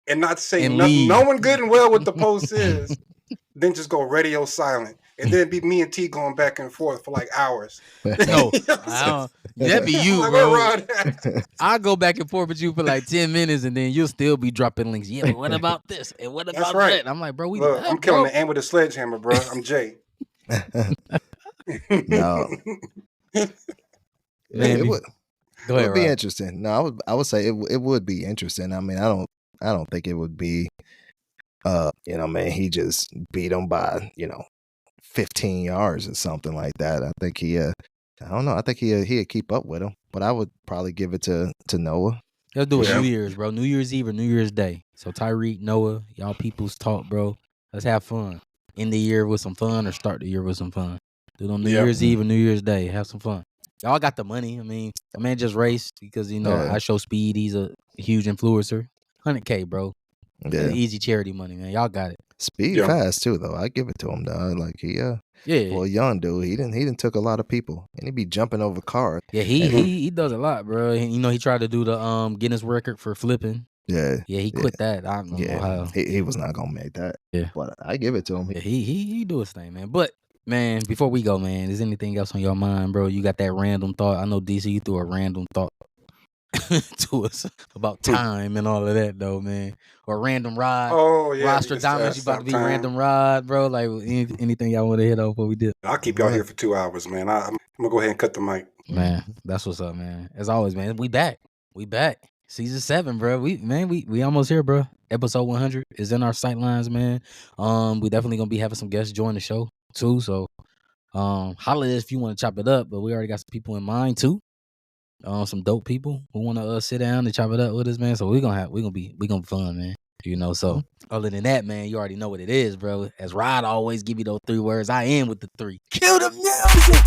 and not say And nothing, leave. knowing good and well what the post is. Then just go radio silent, and then be me and T going back and forth for like hours. No, You know what I'm I saying? don't. That'd be I'm you, like, where bro. Rod at? I go back and forth with you for like 10 minutes, and then you'll still be dropping links. Yeah, but what about this? And what That's about right. that? I'm like, bro, we Look, live, I'm killing bro. the ant with a sledgehammer, bro. I'm Jay. No. Man, it would Go it ahead, would be Rod. interesting. No, I would say it would be interesting. I mean, I don't think it would be man, he just beat him by, 15 yards or something like that. I think I don't know. I think he'd keep up with him, but I would probably give it to Noah. Let's do it Yeah. New Year's, bro. New Year's Eve or New Year's Day. So Tyreek, Noah, y'all people's talk, bro. Let's have fun. End the year with some fun or start the year with some fun. Do it on New Yeah. Year's Eve or New Year's Day. Have some fun. Y'all got the money. I mean, the man just raced because, Yeah. I show speed. He's a huge influencer. 100K, bro. Yeah, Easy charity money, man. Y'all got it. speed Yeah. fast too, though. I give it to him, dog. Like Yeah. for a young dude, he didn't took a lot of people, and he be jumping over cars. Yeah, he does a lot, bro. He tried to do the Guinness record for flipping. Yeah, Yeah, he quit that. I don't know how. he was not gonna make that. Yeah. But I give it to him. Yeah, he do his thing, man. But man, before we go, man, is anything else on your mind, bro? You got that random thought? I know DC, you threw a random thought to us about time and all of that, though, man. Or random rod. Oh yeah, Rostradamus, you about to be sometime. random rod, bro. Like anything y'all want to hit on before we did? I'll keep y'all here for 2 hours, man. I'm gonna go ahead and cut the mic. Man, that's what's up, man. As always, man, we back. Season 7, bro. We almost here, bro. Episode 100 is in our sight lines, man. We definitely gonna be having some guests join the show too. So, holla if you want to chop it up. But we already got some people in mind too. Some dope people who want to sit down and chop it up with us, man. So we gonna be fun, man. So other than that, man, you already know what it is, bro. As Rod always give you those 3 words, I end with the 3. Kill the music.